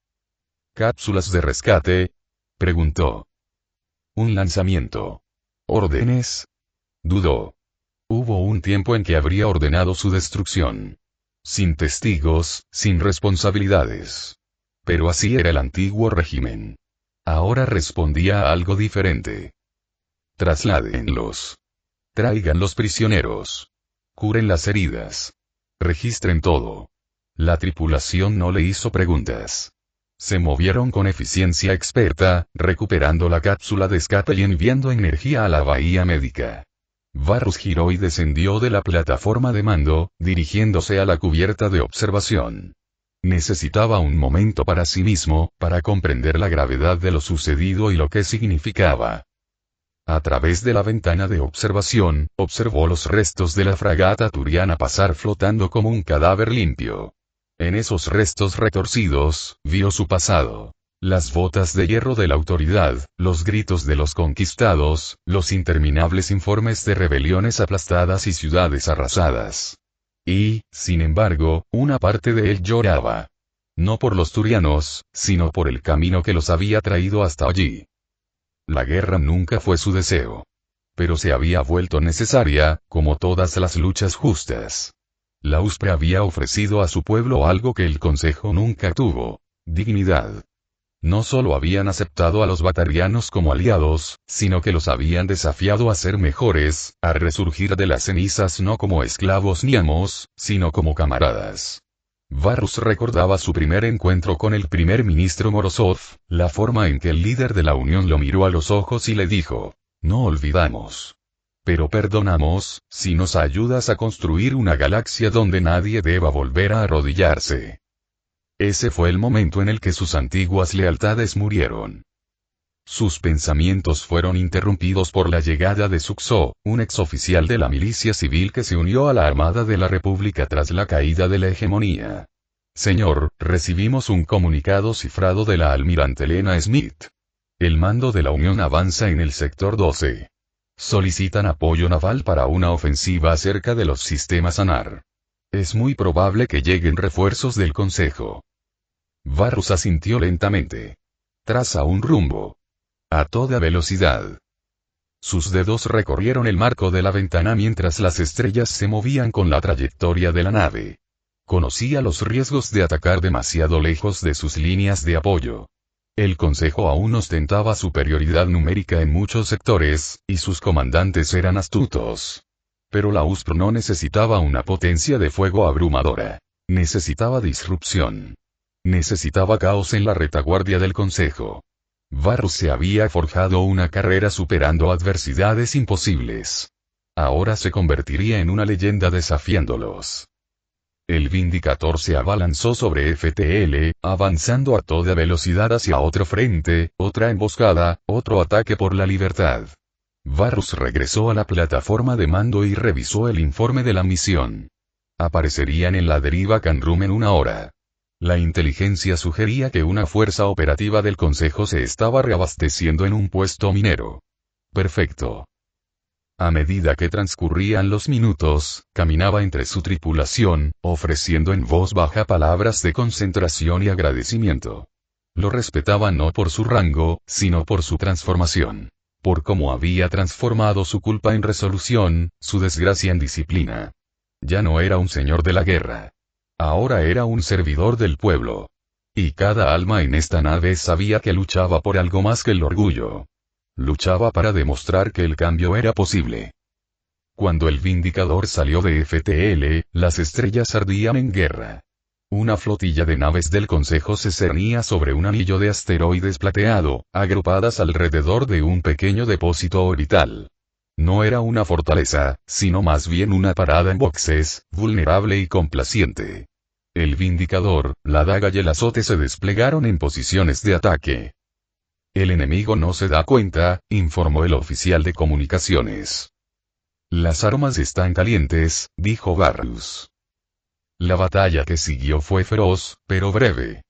Speaker 1: ¿Cápsulas de rescate? Preguntó. Un lanzamiento. ¿Órdenes? Dudó. Hubo un tiempo en que habría ordenado su destrucción. Sin testigos, sin responsabilidades. Pero así era el antiguo régimen. Ahora respondía a algo diferente. Trasládenlos. Traigan los prisioneros. Curen las heridas. Registren todo. La tripulación no le hizo preguntas. Se movieron con eficiencia experta, recuperando la cápsula de escape y enviando energía a la bahía médica. Varus giró y descendió de la plataforma de mando, dirigiéndose a la cubierta de observación. Necesitaba un momento para sí mismo, para comprender la gravedad de lo sucedido y lo que significaba. A través de la ventana de observación, observó los restos de la fragata turiana pasar flotando como un cadáver limpio. En esos restos retorcidos, vio su pasado. Las botas de hierro de la autoridad, los gritos de los conquistados, los interminables informes de rebeliones aplastadas y ciudades arrasadas. Y, sin embargo, una parte de él lloraba. No por los turianos, sino por el camino que los había traído hasta allí. La guerra nunca fue su deseo. Pero se había vuelto necesaria, como todas las luchas justas. La USPRE había ofrecido a su pueblo algo que el Consejo nunca tuvo: dignidad. No solo habían aceptado a los batarianos como aliados, sino que los habían desafiado a ser mejores, a resurgir de las cenizas no como esclavos ni amos, sino como camaradas. Varrus recordaba su primer encuentro con el primer ministro Morozov, la forma en que el líder de la Unión lo miró a los ojos y le dijo: no olvidamos. Pero perdonamos, si nos ayudas a construir una galaxia donde nadie deba volver a arrodillarse. Ese fue el momento en el que sus antiguas lealtades murieron. Sus pensamientos fueron interrumpidos por la llegada de Sukso, un exoficial de la milicia civil que se unió a la Armada de la República tras la caída de la hegemonía. Señor, recibimos un comunicado cifrado de la almirante Lena Smith. El mando de la Unión avanza en el sector 12. Solicitan apoyo naval para una ofensiva cerca de los sistemas ANAR. Es muy probable que lleguen refuerzos del Consejo. Varrus asintió lentamente. Traza un rumbo. A toda velocidad. Sus dedos recorrieron el marco de la ventana mientras las estrellas se movían con la trayectoria de la nave. Conocía los riesgos de atacar demasiado lejos de sus líneas de apoyo. El Consejo aún ostentaba superioridad numérica en muchos sectores, y sus comandantes eran astutos. Pero la USPR no necesitaba una potencia de fuego abrumadora. Necesitaba disrupción. Necesitaba caos en la retaguardia del Consejo. Varrus se había forjado una carrera superando adversidades imposibles. Ahora se convertiría en una leyenda desafiándolos. El Vindicator se abalanzó sobre FTL, avanzando a toda velocidad hacia otro frente, otra emboscada, otro ataque por la libertad. Varrus regresó a la plataforma de mando y revisó el informe de la misión. Aparecerían en la deriva Canrum en 1 hora. La inteligencia sugería que una fuerza operativa del Consejo se estaba reabasteciendo en un puesto minero. Perfecto. A medida que transcurrían los minutos, caminaba entre su tripulación, ofreciendo en voz baja palabras de concentración y agradecimiento. Lo respetaban no por su rango, sino por su transformación. Por cómo había transformado su culpa en resolución, su desgracia en disciplina. Ya no era un señor de la guerra. Ahora era un servidor del pueblo. Y cada alma en esta nave sabía que luchaba por algo más que el orgullo. Luchaba para demostrar que el cambio era posible. Cuando el Vindicador salió de FTL, las estrellas ardían en guerra. Una flotilla de naves del Consejo se cernía sobre un anillo de asteroides plateado, agrupadas alrededor de un pequeño depósito orbital. No era una fortaleza, sino más bien una parada en boxes, vulnerable y complaciente. El Vindicador, la daga y el azote se desplegaron en posiciones de ataque. El enemigo no se da cuenta, informó el oficial de comunicaciones. Las armas están calientes, dijo Varrus. La batalla que siguió fue feroz, pero breve.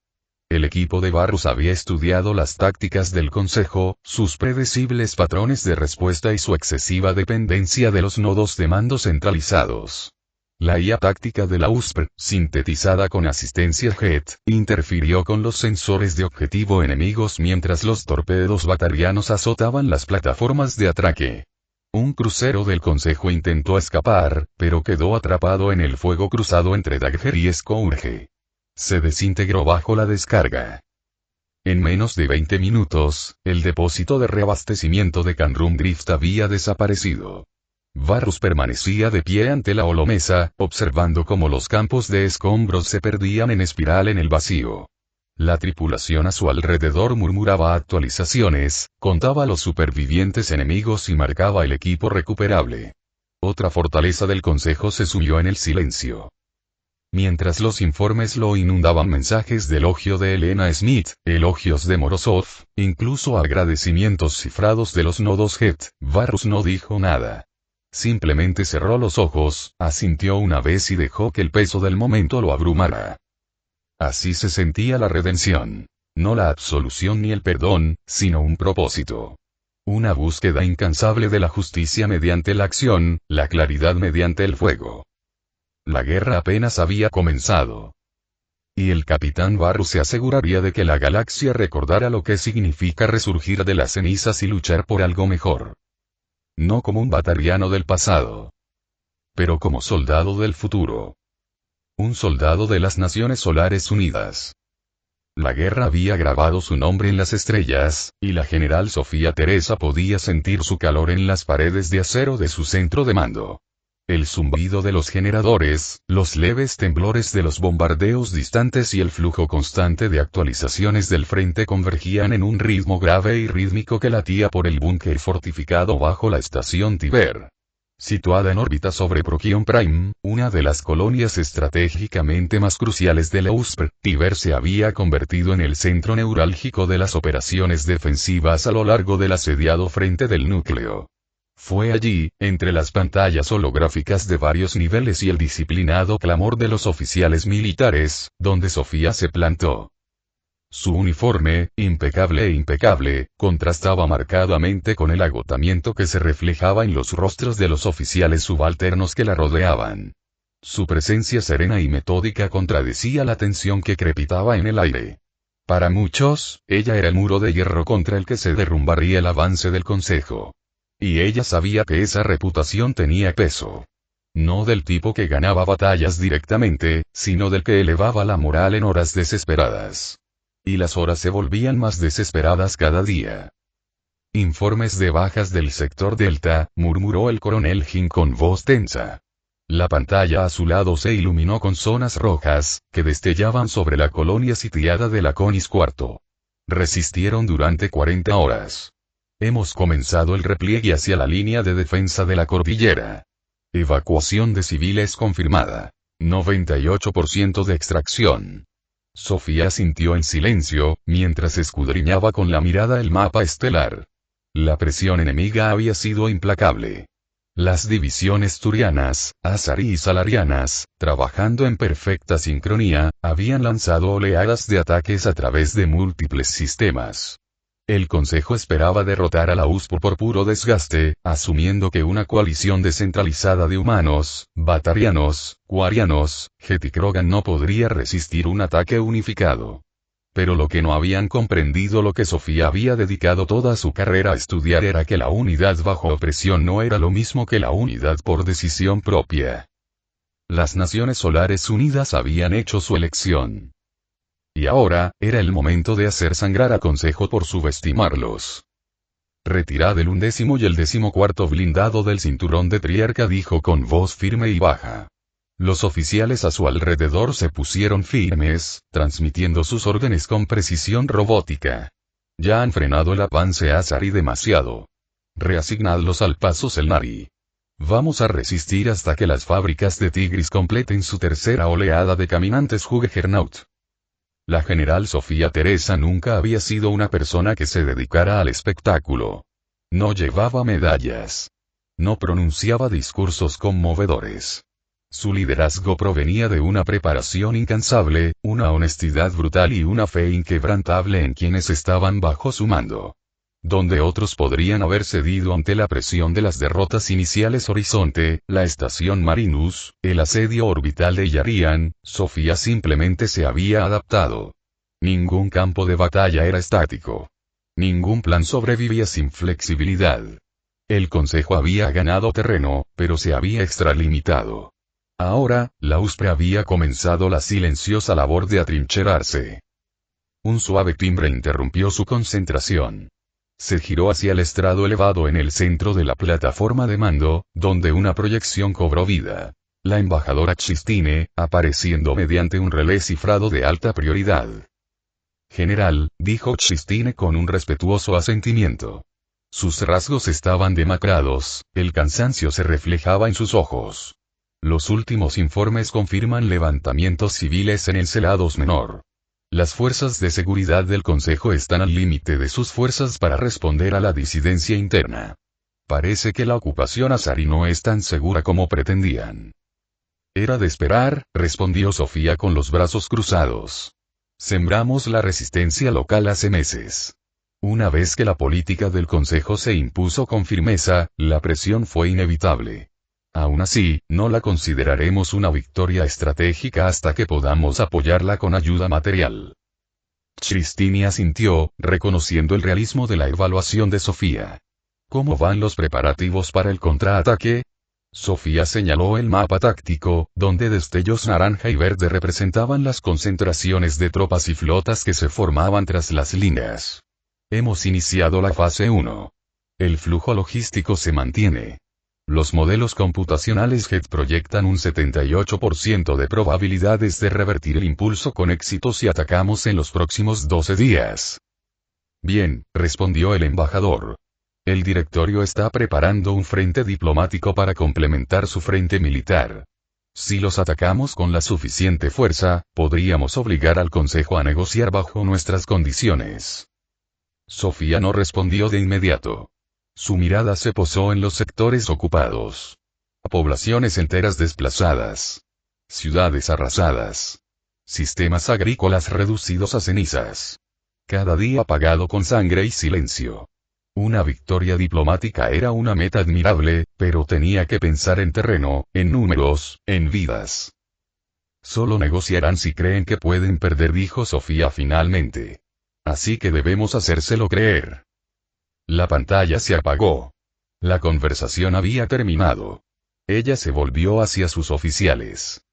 Speaker 1: El equipo de Varrus había estudiado las tácticas del Consejo, sus predecibles patrones de respuesta y su excesiva dependencia de los nodos de mando centralizados. La IA táctica de la USPR, sintetizada con asistencia JET, interfirió con los sensores de objetivo enemigos mientras los torpedos batarianos azotaban las plataformas de atraque. Un crucero del Consejo intentó escapar, pero quedó atrapado en el fuego cruzado entre Dagger y Scourge. Se desintegró bajo la descarga. En menos de 20 minutos, el depósito de reabastecimiento de Canrum Drift había desaparecido. Varrus permanecía de pie ante la holomesa, observando cómo los campos de escombros se perdían en espiral en el vacío. La tripulación a su alrededor murmuraba actualizaciones, contaba los supervivientes enemigos y marcaba el equipo recuperable. Otra fortaleza del Consejo se sumió en el silencio. Mientras los informes lo inundaban mensajes de elogio de Lena Smith, elogios de Morozov, incluso agradecimientos cifrados de los nodos JET, Varrus no dijo nada. Simplemente cerró los ojos, asintió una vez y dejó que el peso del momento lo abrumara. Así se sentía la redención. No la absolución ni el perdón, sino un propósito. Una búsqueda incansable de la justicia mediante la acción, la claridad mediante el fuego. La guerra apenas había comenzado. Y el capitán Varrus se aseguraría de que la galaxia recordara lo que significa resurgir de las cenizas y luchar por algo mejor. No como un batariano del pasado, pero como soldado del futuro. Un soldado de las Naciones Solares Unidas. La guerra había grabado su nombre en las estrellas, y la general Sofía Teresa podía sentir su calor en las paredes de acero de su centro de mando. El zumbido de los generadores, los leves temblores de los bombardeos distantes y el flujo constante de actualizaciones del frente convergían en un ritmo grave y rítmico que latía por el búnker fortificado bajo la estación Tiber. Situada en órbita sobre Procyon Prime, una de las colonias estratégicamente más cruciales de la USP, Tiber se había convertido en el centro neurálgico de las operaciones defensivas a lo largo del asediado frente del núcleo. Fue allí, entre las pantallas holográficas de varios niveles y el disciplinado clamor de los oficiales militares, donde Sofía se plantó. Su uniforme, impecable, contrastaba marcadamente con el agotamiento que se reflejaba en los rostros de los oficiales subalternos que la rodeaban. Su presencia serena y metódica contradecía la tensión que crepitaba en el aire. Para muchos, ella era el muro de hierro contra el que se derrumbaría el avance del Consejo. Y ella sabía que esa reputación tenía peso. No del tipo que ganaba batallas directamente, sino del que elevaba la moral en horas desesperadas. Y las horas se volvían más desesperadas cada día. Informes de bajas del sector Delta, murmuró el coronel Jin con voz tensa. La pantalla a su lado se iluminó con zonas rojas, que destellaban sobre la colonia sitiada de Laconis IV. Resistieron durante 40 horas. Hemos comenzado el repliegue hacia la línea de defensa de la cordillera. Evacuación de civiles confirmada. 98% de extracción. Sofía sintió en silencio, mientras escudriñaba con la mirada el mapa estelar. La presión enemiga había sido implacable. Las divisiones turianas, Azari y salarianas, trabajando en perfecta sincronía, habían lanzado oleadas de ataques a través de múltiples sistemas. El Consejo esperaba derrotar a la USP por puro desgaste, asumiendo que una coalición descentralizada de humanos, batarianos, quarianos, Geticrogan no podría resistir un ataque unificado. Pero lo que no habían comprendido, lo que Sofía había dedicado toda su carrera a estudiar, era que la unidad bajo opresión no era lo mismo que la unidad por decisión propia. Las Naciones Solares Unidas habían hecho su elección. Y ahora, era el momento de hacer sangrar a Consejo por subestimarlos. Retirad el 11º y el 14º blindado del cinturón de Triarca, dijo con voz firme y baja. Los oficiales a su alrededor se pusieron firmes, transmitiendo sus órdenes con precisión robótica. Ya han frenado el avance Azari demasiado. Reasignadlos al paso Selnari. Vamos a resistir hasta que las fábricas de Tigris completen su tercera oleada de caminantes Juggernaut. La general Sofía Teresa nunca había sido una persona que se dedicara al espectáculo. No llevaba medallas. No pronunciaba discursos conmovedores. Su liderazgo provenía de una preparación incansable, una honestidad brutal y una fe inquebrantable en quienes estaban bajo su mando. Donde otros podrían haber cedido ante la presión de las derrotas iniciales Horizonte, la estación Marinus, el asedio orbital de Yarian, Sofía simplemente se había adaptado. Ningún campo de batalla era estático. Ningún plan sobrevivía sin flexibilidad. El Consejo había ganado terreno, pero se había extralimitado. Ahora, la USP había comenzado la silenciosa labor de atrincherarse. Un suave timbre interrumpió su concentración. Se giró hacia el estrado elevado en el centro de la plataforma de mando, donde una proyección cobró vida. La embajadora Chistine, apareciendo mediante un relé cifrado de alta prioridad. General, dijo Chistine con un respetuoso asentimiento. Sus rasgos estaban demacrados, el cansancio se reflejaba en sus ojos. Los últimos informes confirman levantamientos civiles en Encelados Menor. Las fuerzas de seguridad del Consejo están al límite de sus fuerzas para responder a la disidencia interna. Parece que la ocupación Azari no es tan segura como pretendían. Era de esperar, respondió Sofía con los brazos cruzados. Sembramos la resistencia local hace meses. Una vez que la política del Consejo se impuso con firmeza, la presión fue inevitable. Aún así, no la consideraremos una victoria estratégica hasta que podamos apoyarla con ayuda material. Chistine asintió, reconociendo el realismo de la evaluación de Sofía. ¿Cómo van los preparativos para el contraataque? Sofía señaló el mapa táctico, donde destellos naranja y verde representaban las concentraciones de tropas y flotas que se formaban tras las líneas. Hemos iniciado la fase 1. El flujo logístico se mantiene. Los modelos computacionales JET proyectan un 78% de probabilidades de revertir el impulso con éxito si atacamos en los próximos 12 días. Bien, respondió el embajador. El directorio está preparando un frente diplomático para complementar su frente militar. Si los atacamos con la suficiente fuerza, podríamos obligar al Consejo a negociar bajo nuestras condiciones. Sofía no respondió de inmediato. Su mirada se posó en los sectores ocupados. Poblaciones enteras desplazadas. Ciudades arrasadas. Sistemas agrícolas reducidos a cenizas. Cada día apagado con sangre y silencio. Una victoria diplomática era una meta admirable, pero tenía que pensar en terreno, en números, en vidas. Solo negociarán si creen que pueden perder, dijo Sofía finalmente. Así que debemos hacérselo creer. La pantalla se apagó. La conversación había terminado. Ella se volvió hacia sus oficiales.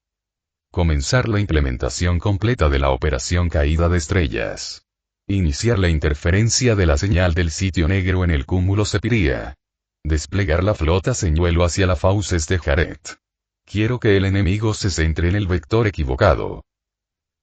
Speaker 1: Comenzar la implementación completa de la operación Caída de Estrellas. Iniciar la interferencia de la señal del sitio negro en el cúmulo Sepiria. Desplegar la flota señuelo hacia la fauces de Jaret. Quiero que el enemigo se centre en el vector equivocado.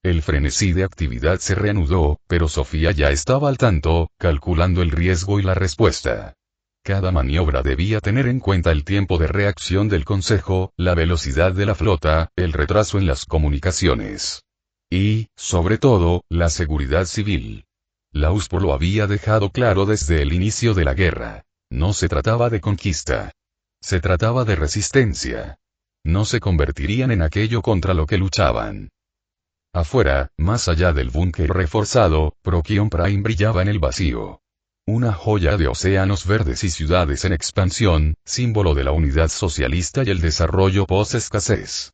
Speaker 1: El frenesí de actividad se reanudó, pero Sofía ya estaba al tanto, calculando el riesgo y la respuesta. Cada maniobra debía tener en cuenta el tiempo de reacción del Consejo, la velocidad de la flota, el retraso en las comunicaciones. Y, sobre todo, la seguridad civil. La USPO lo había dejado claro desde el inicio de la guerra. No se trataba de conquista. Se trataba de resistencia. No se convertirían en aquello contra lo que luchaban. Afuera, más allá del búnker reforzado, Procyon Prime brillaba en el vacío. Una joya de océanos verdes y ciudades en expansión, símbolo de la unidad socialista y el desarrollo post-escasez.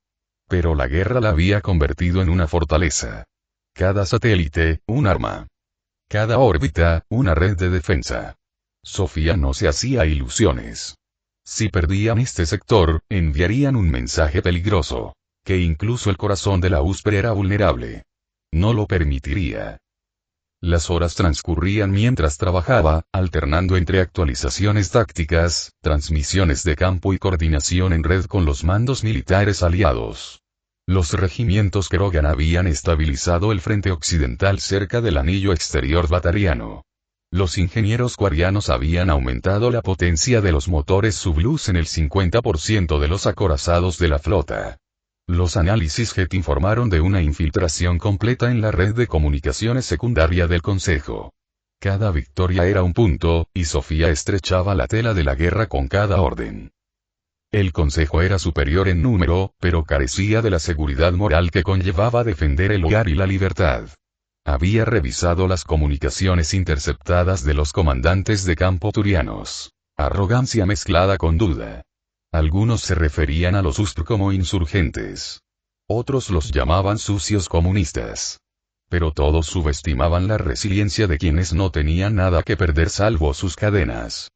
Speaker 1: Pero la guerra la había convertido en una fortaleza. Cada satélite, un arma. Cada órbita, una red de defensa. Sofía no se hacía ilusiones. Si perdían este sector, enviarían un mensaje peligroso. Que incluso el corazón de la USPR era vulnerable. No lo permitiría. Las horas transcurrían mientras trabajaba, alternando entre actualizaciones tácticas, transmisiones de campo y coordinación en red con los mandos militares aliados. Los regimientos Krogan habían estabilizado el frente occidental cerca del anillo exterior batariano. Los ingenieros quarianos habían aumentado la potencia de los motores subluz en el 50% de los acorazados de la flota. Los análisis JET informaron de una infiltración completa en la red de comunicaciones secundaria del Consejo. Cada victoria era un punto, y Sofía estrechaba la tela de la guerra con cada orden. El Consejo era superior en número, pero carecía de la seguridad moral que conllevaba defender el hogar y la libertad. Había revisado las comunicaciones interceptadas de los comandantes de campo turianos. Arrogancia mezclada con duda. Algunos se referían a los USPR como insurgentes. Otros los llamaban sucios comunistas. Pero todos subestimaban la resiliencia de quienes no tenían nada que perder salvo sus cadenas.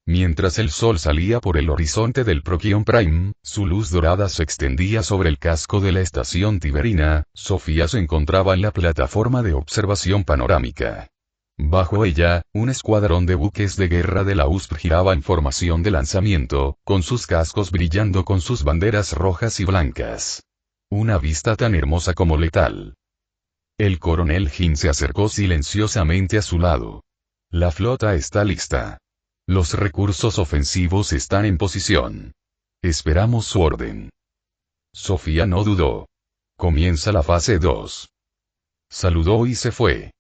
Speaker 1: Mientras el sol salía por el horizonte del Procyon Prime, su luz dorada se extendía sobre el casco de la estación Tiberina, Sofía se encontraba en la plataforma de observación panorámica. Bajo ella, un escuadrón de buques de guerra de la USPR giraba en formación de lanzamiento, con sus cascos brillando con sus banderas rojas y blancas. Una vista tan hermosa como letal. El coronel Jin se acercó silenciosamente a su lado. La flota está lista. Los recursos ofensivos están en posición. Esperamos su orden. Sofía no dudó. Comienza la fase 2. Saludó y se fue.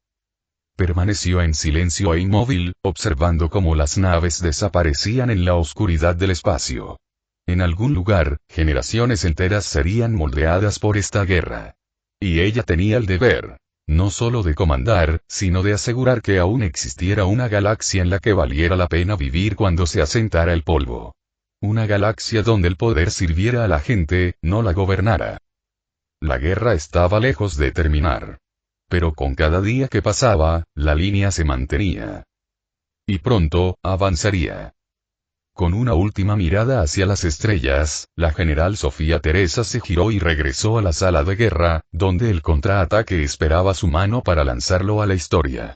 Speaker 1: Permaneció en silencio e inmóvil, observando cómo las naves desaparecían en la oscuridad del espacio. En algún lugar, generaciones enteras serían moldeadas por esta guerra. Y ella tenía el deber, no solo de comandar, sino de asegurar que aún existiera una galaxia en la que valiera la pena vivir cuando se asentara el polvo. Una galaxia donde el poder sirviera a la gente, no la gobernara. La guerra estaba lejos de terminar. Pero con cada día que pasaba, la línea se mantenía. Y pronto, avanzaría. Con una última mirada hacia las estrellas, la general Sofía Teresa se giró y regresó a la sala de guerra, donde el contraataque esperaba su mano para lanzarlo a la historia.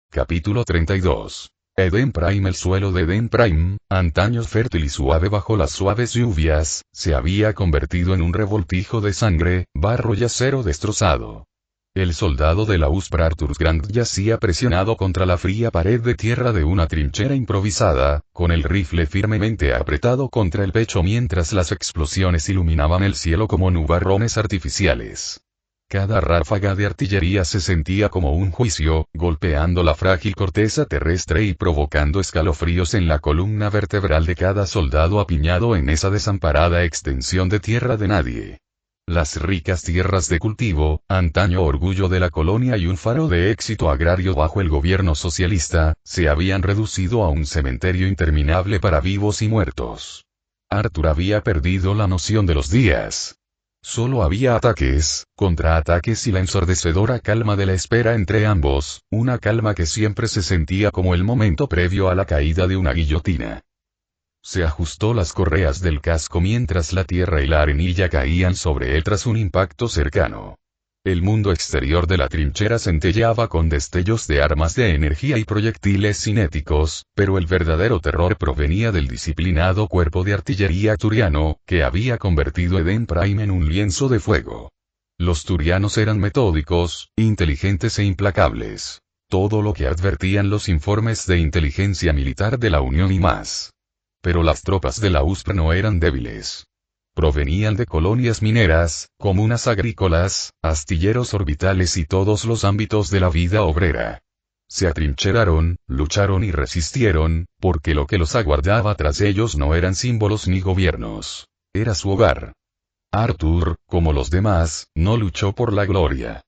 Speaker 1: Capítulo 32. Eden Prime. El suelo de Eden Prime, antaño fértil y suave bajo las suaves lluvias, se había convertido en un revoltijo de sangre, barro y acero destrozado. El soldado de la USPR Arthur Grant yacía presionado contra la fría pared de tierra de una trinchera improvisada, con el rifle firmemente apretado contra el pecho mientras las explosiones iluminaban el cielo como nubarrones artificiales. Cada ráfaga de artillería se sentía como un juicio, golpeando la frágil corteza terrestre y provocando escalofríos en la columna vertebral de cada soldado apiñado en esa desamparada extensión de tierra de nadie. Las ricas tierras de cultivo, antaño orgullo de la colonia y un faro de éxito agrario bajo el gobierno socialista, se habían reducido a un cementerio interminable para vivos y muertos. Arthur había perdido la noción de los días. Solo había ataques, contraataques y la ensordecedora calma de la espera entre ambos, una calma que siempre se sentía como el momento previo a la caída de una guillotina. Se ajustó las correas del casco mientras la tierra y la arenilla caían sobre él tras un impacto cercano. El mundo exterior de la trinchera centelleaba con destellos de armas de energía y proyectiles cinéticos, pero el verdadero terror provenía del disciplinado cuerpo de artillería turiano, que había convertido Eden Prime en un lienzo de fuego. Los turianos eran metódicos, inteligentes e implacables. Todo lo que advertían los informes de inteligencia militar de la Unión y más. Pero las tropas de la USPR no eran débiles. Provenían de colonias mineras, comunas agrícolas, astilleros orbitales y todos los ámbitos de la vida obrera. Se atrincheraron, lucharon y resistieron, porque lo que los aguardaba tras ellos no eran símbolos ni gobiernos. Era su hogar. Arthur, como los demás, no luchó por la gloria.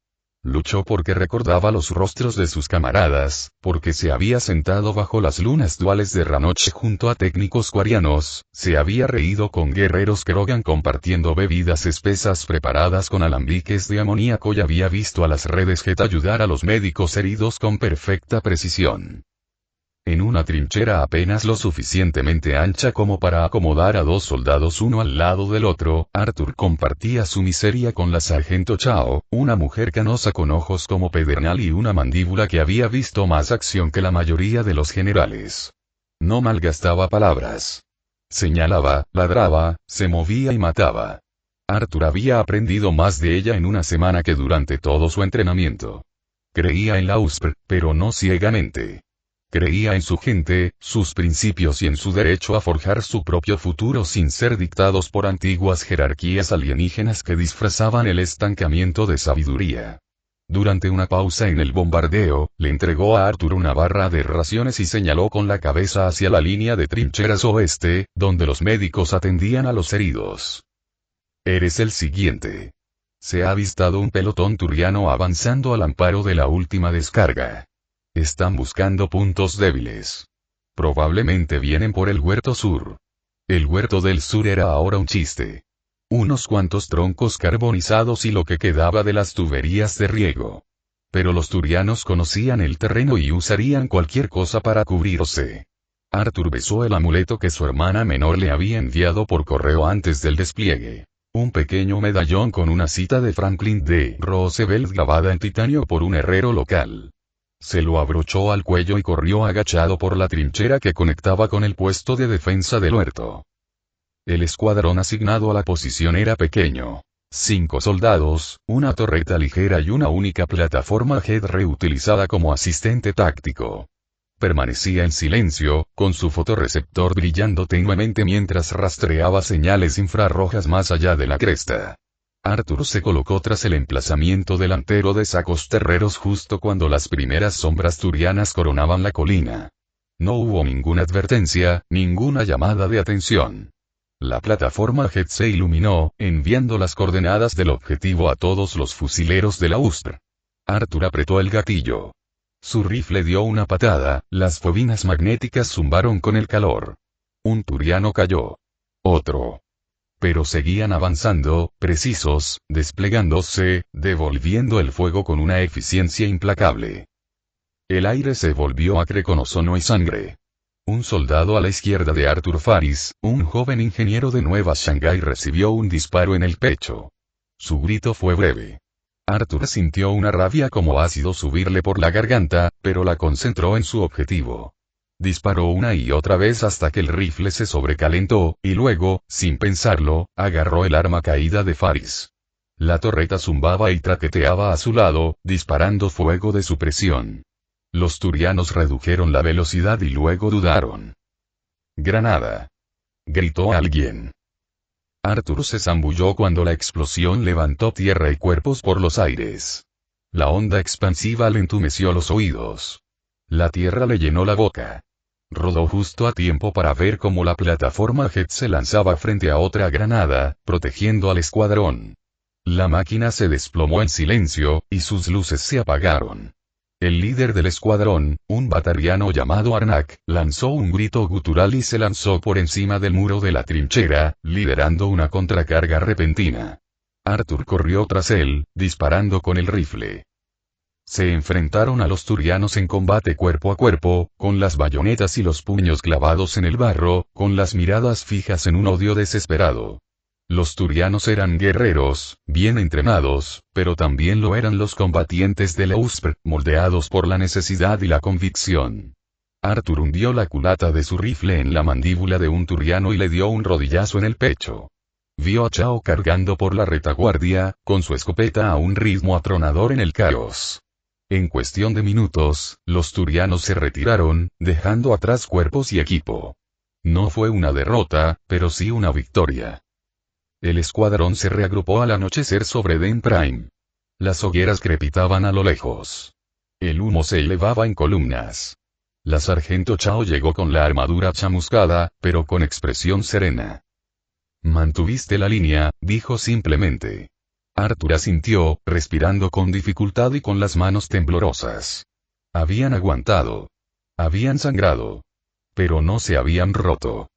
Speaker 1: Luchó porque recordaba los rostros de sus camaradas, porque se había sentado bajo las lunas duales de Ranoche junto a técnicos quarianos, se había reído con guerreros Krogan compartiendo bebidas espesas preparadas con alambiques de amoníaco y había visto a las redes Jet ayudar a los médicos heridos con perfecta precisión. En una trinchera apenas lo suficientemente ancha como para acomodar a dos soldados uno al lado del otro, Arthur compartía su miseria con la sargento Chao, una mujer canosa con ojos como pedernal y una mandíbula que había visto más acción que la mayoría de los generales. No malgastaba palabras. Señalaba, ladraba, se movía y mataba. Arthur había aprendido más de ella en una semana que durante todo su entrenamiento. Creía en la USPR, pero no ciegamente. Creía en su gente, sus principios y en su derecho a forjar su propio futuro sin ser dictados por antiguas jerarquías alienígenas que disfrazaban el estancamiento de sabiduría. Durante una pausa en el bombardeo, le entregó a Arthur una barra de raciones y señaló con la cabeza hacia la línea de trincheras oeste, donde los médicos atendían a los heridos. Eres el siguiente. Se ha avistado un pelotón turiano avanzando al amparo de la última descarga. Están buscando puntos débiles. Probablemente vienen por el huerto sur. El huerto del sur era ahora un chiste. Unos cuantos troncos carbonizados y lo que quedaba de las tuberías de riego. Pero los turianos conocían el terreno y usarían cualquier cosa para cubrirse. Arthur besó el amuleto que su hermana menor le había enviado por correo antes del despliegue. Un pequeño medallón con una cita de Franklin D. Roosevelt grabada en titanio por un herrero local. Se lo abrochó al cuello y corrió agachado por la trinchera que conectaba con el puesto de defensa del huerto. El escuadrón asignado a la posición era pequeño. 5 soldados, una torreta ligera y una única plataforma Jet reutilizada como asistente táctico. Permanecía en silencio, con su fotorreceptor brillando tenuemente mientras rastreaba señales infrarrojas más allá de la cresta. Arthur se colocó tras el emplazamiento delantero de sacos terreros justo cuando las primeras sombras turianas coronaban la colina. No hubo ninguna advertencia, ninguna llamada de atención. La plataforma Jet se iluminó, enviando las coordenadas del objetivo a todos los fusileros de la USPR. Arthur apretó el gatillo. Su rifle dio una patada, las bobinas magnéticas zumbaron con el calor. Un turiano cayó. Otro. Pero seguían avanzando, precisos, desplegándose, devolviendo el fuego con una eficiencia implacable. El aire se volvió acre con ozono y sangre. Un soldado a la izquierda de Arthur Faris, un joven ingeniero de Nueva Shanghái, recibió un disparo en el pecho. Su grito fue breve. Arthur sintió una rabia como ácido subirle por la garganta, pero la concentró en su objetivo. Disparó una y otra vez hasta que el rifle se sobrecalentó, y luego, sin pensarlo, agarró el arma caída de Faris. La torreta zumbaba y traqueteaba a su lado, disparando fuego de supresión. Los turianos redujeron la velocidad y luego dudaron. «¡Granada!», gritó alguien. Arthur se zambulló cuando la explosión levantó tierra y cuerpos por los aires. La onda expansiva le entumeció los oídos. La tierra le llenó la boca. Rodó justo a tiempo para ver cómo la plataforma Jet se lanzaba frente a otra granada, protegiendo al escuadrón. La máquina se desplomó en silencio, y sus luces se apagaron. El líder del escuadrón, un batariano llamado Arnak, lanzó un grito gutural y se lanzó por encima del muro de la trinchera, liderando una contracarga repentina. Arthur corrió tras él, disparando con el rifle. Se enfrentaron a los turianos en combate cuerpo a cuerpo, con las bayonetas y los puños clavados en el barro, con las miradas fijas en un odio desesperado. Los turianos eran guerreros, bien entrenados, pero también lo eran los combatientes de la USPR, moldeados por la necesidad y la convicción. Arthur hundió la culata de su rifle en la mandíbula de un turiano y le dio un rodillazo en el pecho. Vio a Chao cargando por la retaguardia, con su escopeta a un ritmo atronador en el caos. En cuestión de minutos, los turianos se retiraron, dejando atrás cuerpos y equipo. No fue una derrota, pero sí una victoria. El escuadrón se reagrupó al anochecer sobre Den Prime. Las hogueras crepitaban a lo lejos. El humo se elevaba en columnas. La sargento Chao llegó con la armadura chamuscada, pero con expresión serena. «Mantuviste la línea», dijo simplemente. Arthur asintió, respirando con dificultad y con las manos temblorosas. Habían aguantado. Habían sangrado. Pero no se habían roto.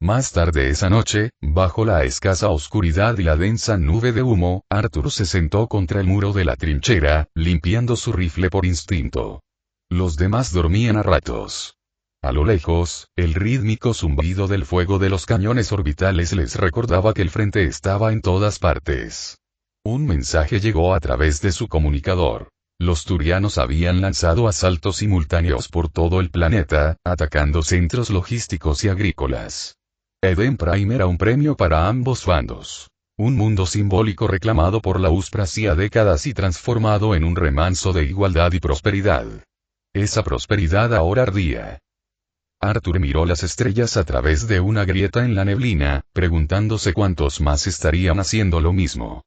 Speaker 1: Más tarde esa noche, bajo la escasa oscuridad y la densa nube de humo, Arthur se sentó contra el muro de la trinchera, limpiando su rifle por instinto. Los demás dormían a ratos. A lo lejos, el rítmico zumbido del fuego de los cañones orbitales les recordaba que el frente estaba en todas partes. Un mensaje llegó a través de su comunicador. Los turianos habían lanzado asaltos simultáneos por todo el planeta, atacando centros logísticos y agrícolas. Eden Prime era un premio para ambos bandos. Un mundo simbólico reclamado por la USPR hacía décadas y transformado en un remanso de igualdad y prosperidad. Esa prosperidad ahora ardía. Arthur miró las estrellas a través de una grieta en la neblina, preguntándose cuántos más estarían haciendo lo mismo.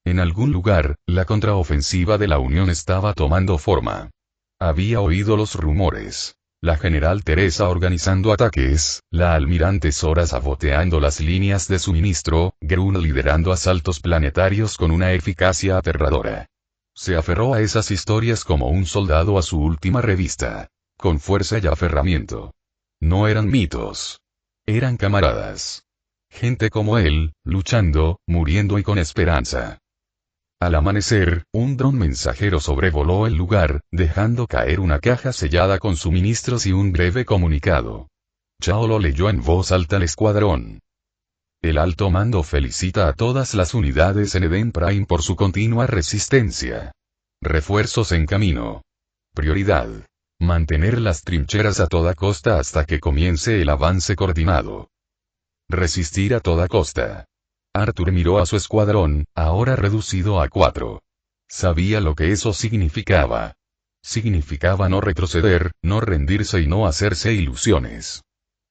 Speaker 1: En algún lugar, la contraofensiva de la Unión estaba tomando forma. Había oído los rumores. La general Teresa organizando ataques, la almirante Sora saboteando las líneas de suministro, Grun liderando asaltos planetarios con una eficacia aterradora. Se aferró a esas historias como un soldado a su última revista. Con fuerza y aferramiento. No eran mitos. Eran camaradas. Gente como él, luchando, muriendo y con esperanza. Al amanecer, un dron mensajero sobrevoló el lugar, dejando caer una caja sellada con suministros y un breve comunicado. Chao lo leyó en voz alta al escuadrón. El alto mando felicita a todas las unidades en Eden Prime por su continua resistencia. Refuerzos en camino. Prioridad. Mantener las trincheras a toda costa hasta que comience el avance coordinado. Resistir a toda costa. Arthur miró a su escuadrón, ahora reducido a 4. Sabía lo que eso significaba. Significaba no retroceder, no rendirse y no hacerse ilusiones.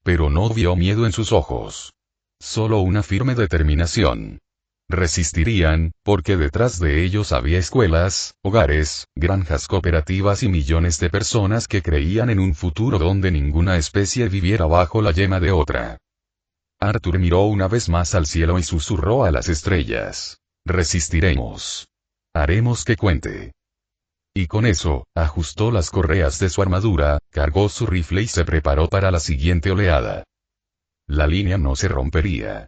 Speaker 1: Pero no vio miedo en sus ojos. Solo una firme determinación. Resistirían, porque detrás de ellos había escuelas, hogares, granjas cooperativas y millones de personas que creían en un futuro donde ninguna especie viviera bajo la yema de otra. Arthur miró una vez más al cielo y susurró a las estrellas. Resistiremos. Haremos que cuente. Y con eso, ajustó las correas de su armadura, cargó su rifle y se preparó para la siguiente oleada. La línea no se rompería.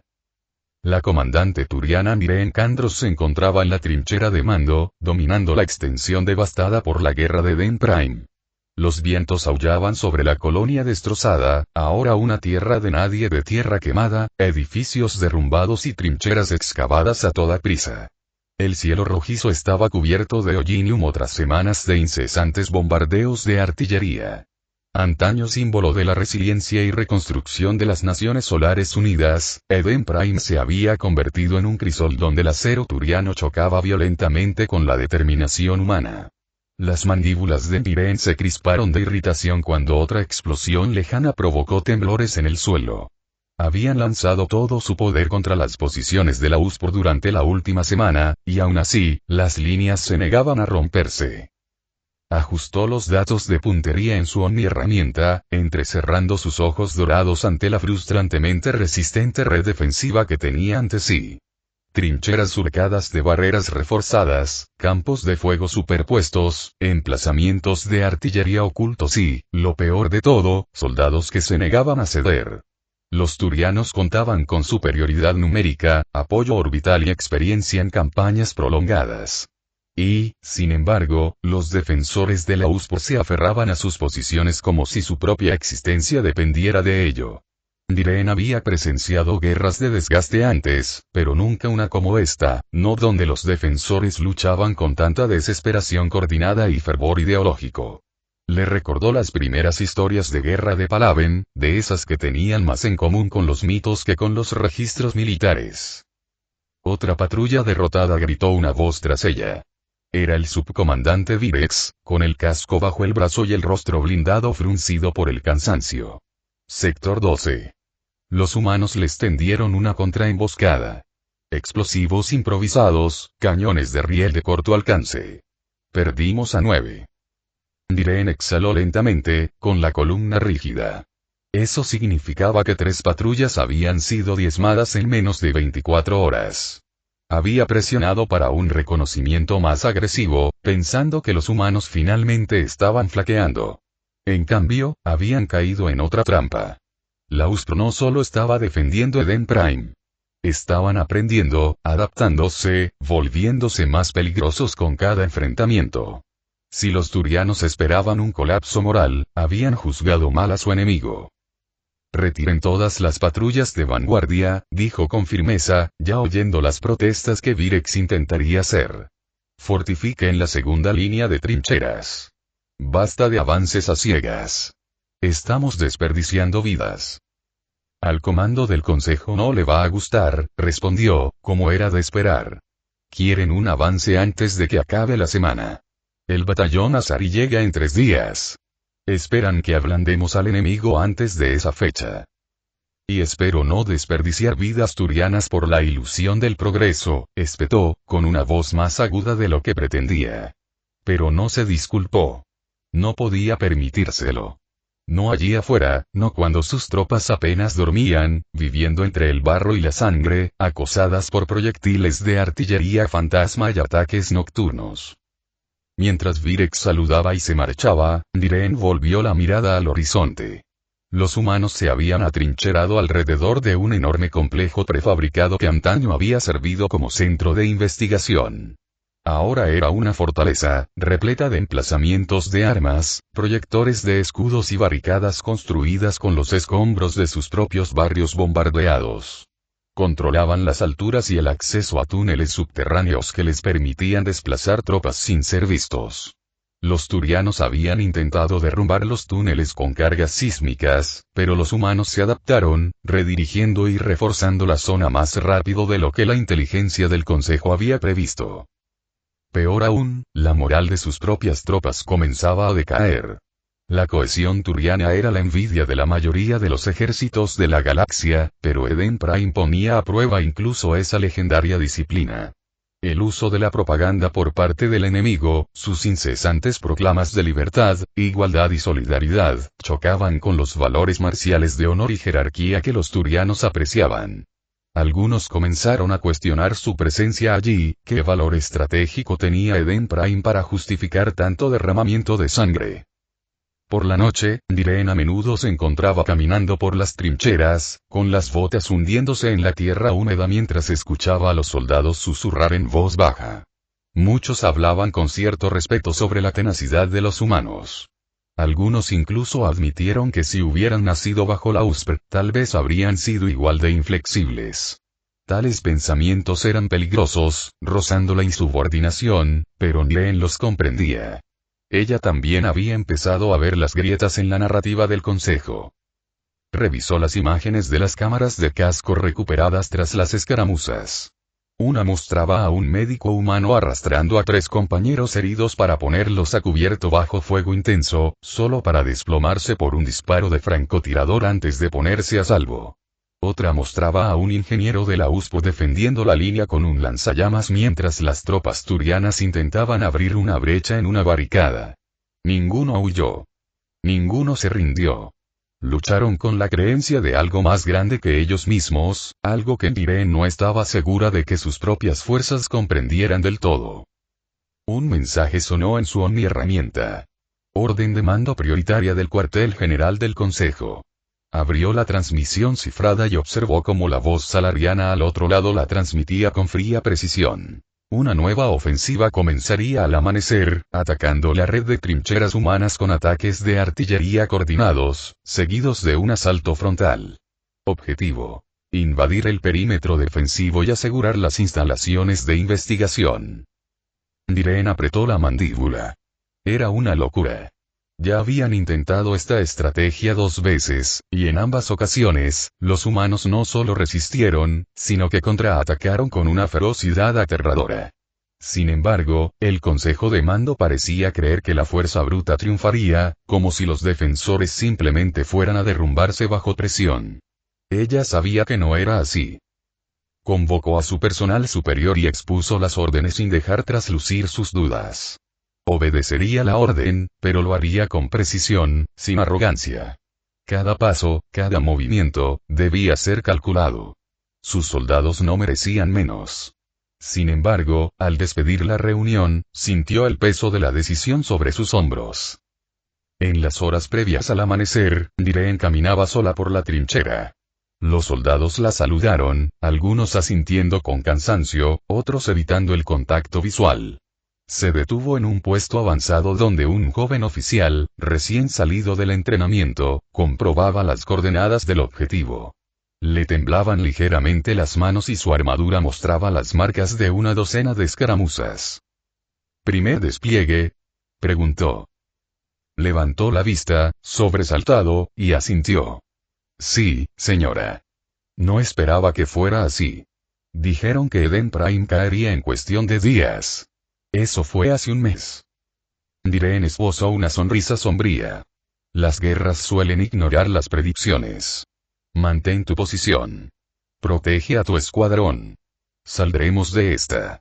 Speaker 1: La comandante turiana Miren Kandros se encontraba en la trinchera de mando, dominando la extensión devastada por la guerra de Den Prime. Los vientos aullaban sobre la colonia destrozada, ahora una tierra de nadie, de tierra quemada, edificios derrumbados y trincheras excavadas a toda prisa. El cielo rojizo estaba cubierto de hollín y humo tras semanas de incesantes bombardeos de artillería. Antaño símbolo de la resiliencia y reconstrucción de las Naciones Solares Unidas, Eden Prime se había convertido en un crisol donde el acero turiano chocaba violentamente con la determinación humana. Las mandíbulas de Diren se crisparon de irritación cuando otra explosión lejana provocó temblores en el suelo. Habían lanzado todo su poder contra las posiciones de la USPR durante la última semana, y aún así, las líneas se negaban a romperse. Ajustó los datos de puntería en su herramienta, entrecerrando sus ojos dorados ante la frustrantemente resistente red defensiva que tenía ante sí. Trincheras surcadas de barreras reforzadas, campos de fuego superpuestos, emplazamientos de artillería ocultos y, lo peor de todo, soldados que se negaban a ceder. Los turianos contaban con superioridad numérica, apoyo orbital y experiencia en campañas prolongadas. Y, sin embargo, los defensores de la USPR se aferraban a sus posiciones como si su propia existencia dependiera de ello. Diren había presenciado guerras de desgaste antes, pero nunca una como esta, no donde los defensores luchaban con tanta desesperación coordinada y fervor ideológico. Le recordó las primeras historias de guerra de Palaven, de esas que tenían más en común con los mitos que con los registros militares. Otra patrulla derrotada, gritó una voz tras ella. Era el subcomandante Virex, con el casco bajo el brazo y el rostro blindado fruncido por el cansancio. Sector 12. Los humanos les tendieron una contraemboscada. Explosivos improvisados, cañones de riel de corto alcance. Perdimos a 9. Diren exhaló lentamente, con la columna rígida. Eso significaba que 3 patrullas habían sido diezmadas en menos de 24 horas. Había presionado para un reconocimiento más agresivo, pensando que los humanos finalmente estaban flaqueando. En cambio, habían caído en otra trampa. La USPR no solo estaba defendiendo Eden Prime. Estaban aprendiendo, adaptándose, volviéndose más peligrosos con cada enfrentamiento. Si los turianos esperaban un colapso moral, habían juzgado mal a su enemigo. Retiren todas las patrullas de vanguardia, dijo con firmeza, ya oyendo las protestas que Virex intentaría hacer. Fortifiquen la segunda línea de trincheras. Basta de avances a ciegas. Estamos desperdiciando vidas. Al comando del Consejo no le va a gustar, respondió, como era de esperar. Quieren un avance antes de que acabe la semana. El batallón Azari llega en 3 días. Esperan que ablandemos al enemigo antes de esa fecha. Y espero no desperdiciar vidas turianas por la ilusión del progreso, espetó, con una voz más aguda de lo que pretendía. Pero no se disculpó. No podía permitírselo. No allí afuera, no cuando sus tropas apenas dormían, viviendo entre el barro y la sangre, acosadas por proyectiles de artillería fantasma y ataques nocturnos. Mientras Virex saludaba y se marchaba, Diren volvió la mirada al horizonte. Los humanos se habían atrincherado alrededor de un enorme complejo prefabricado que antaño había servido como centro de investigación. Ahora era una fortaleza, repleta de emplazamientos de armas, proyectores de escudos y barricadas construidas con los escombros de sus propios barrios bombardeados. Controlaban las alturas y el acceso a túneles subterráneos que les permitían desplazar tropas sin ser vistos. Los turianos habían intentado derrumbar los túneles con cargas sísmicas, pero los humanos se adaptaron, redirigiendo y reforzando la zona más rápido de lo que la inteligencia del Consejo había previsto. Peor aún, la moral de sus propias tropas comenzaba a decaer. La cohesión turiana era la envidia de la mayoría de los ejércitos de la galaxia, pero Eden Prime ponía a prueba incluso esa legendaria disciplina. El uso de la propaganda por parte del enemigo, sus incesantes proclamas de libertad, igualdad y solidaridad, chocaban con los valores marciales de honor y jerarquía que los turianos apreciaban. Algunos comenzaron a cuestionar su presencia allí, ¿qué valor estratégico tenía Eden Prime para justificar tanto derramamiento de sangre? Por la noche, Diren a menudo se encontraba caminando por las trincheras, con las botas hundiéndose en la tierra húmeda mientras escuchaba a los soldados susurrar en voz baja. Muchos hablaban con cierto respeto sobre la tenacidad de los humanos. Algunos incluso admitieron que si hubieran nacido bajo la USPR, tal vez habrían sido igual de inflexibles. Tales pensamientos eran peligrosos, rozando la insubordinación, pero Niren los comprendía. Ella también había empezado a ver las grietas en la narrativa del Consejo. Revisó las imágenes de las cámaras de casco recuperadas tras las escaramuzas. Una mostraba a un médico humano arrastrando a 3 compañeros heridos para ponerlos a cubierto bajo fuego intenso, solo para desplomarse por un disparo de francotirador antes de ponerse a salvo. Otra mostraba a un ingeniero de la USPO defendiendo la línea con un lanzallamas mientras las tropas turianas intentaban abrir una brecha en una barricada. Ninguno huyó. Ninguno se rindió. Lucharon con la creencia de algo más grande que ellos mismos, algo que Niren no estaba segura de que sus propias fuerzas comprendieran del todo. Un mensaje sonó en su omniherramienta. Orden de mando prioritaria del cuartel general del Consejo. Abrió la transmisión cifrada y observó cómo la voz salariana al otro lado la transmitía con fría precisión. Una nueva ofensiva comenzaría al amanecer, atacando la red de trincheras humanas con ataques de artillería coordinados, seguidos de un asalto frontal. Objetivo: invadir el perímetro defensivo y asegurar las instalaciones de investigación. Niren apretó la mandíbula. Era una locura. Ya habían intentado esta estrategia 2 veces, y en ambas ocasiones, los humanos no solo resistieron, sino que contraatacaron con una ferocidad aterradora. Sin embargo, el Consejo de Mando parecía creer que la fuerza bruta triunfaría, como si los defensores simplemente fueran a derrumbarse bajo presión. Ella sabía que no era así. Convocó a su personal superior y expuso las órdenes sin dejar traslucir sus dudas. Obedecería la orden, pero lo haría con precisión, sin arrogancia. Cada paso, cada movimiento, debía ser calculado. Sus soldados no merecían menos. Sin embargo, al despedir la reunión, sintió el peso de la decisión sobre sus hombros. En las horas previas al amanecer, Niren caminaba sola por la trinchera. Los soldados la saludaron, algunos asintiendo con cansancio, otros evitando el contacto visual. Se detuvo en un puesto avanzado donde un joven oficial, recién salido del entrenamiento, comprobaba las coordenadas del objetivo. Le temblaban ligeramente las manos y su armadura mostraba las marcas de una docena de escaramuzas. ¿Primer despliegue?, preguntó. Levantó la vista, sobresaltado, y asintió. Sí, señora. No esperaba que fuera así. Dijeron que Eden Prime caería en cuestión de días. Eso fue hace un mes. Niren esbozó una sonrisa sombría. Las guerras suelen ignorar las predicciones. Mantén tu posición. Protege a tu escuadrón. Saldremos de esta.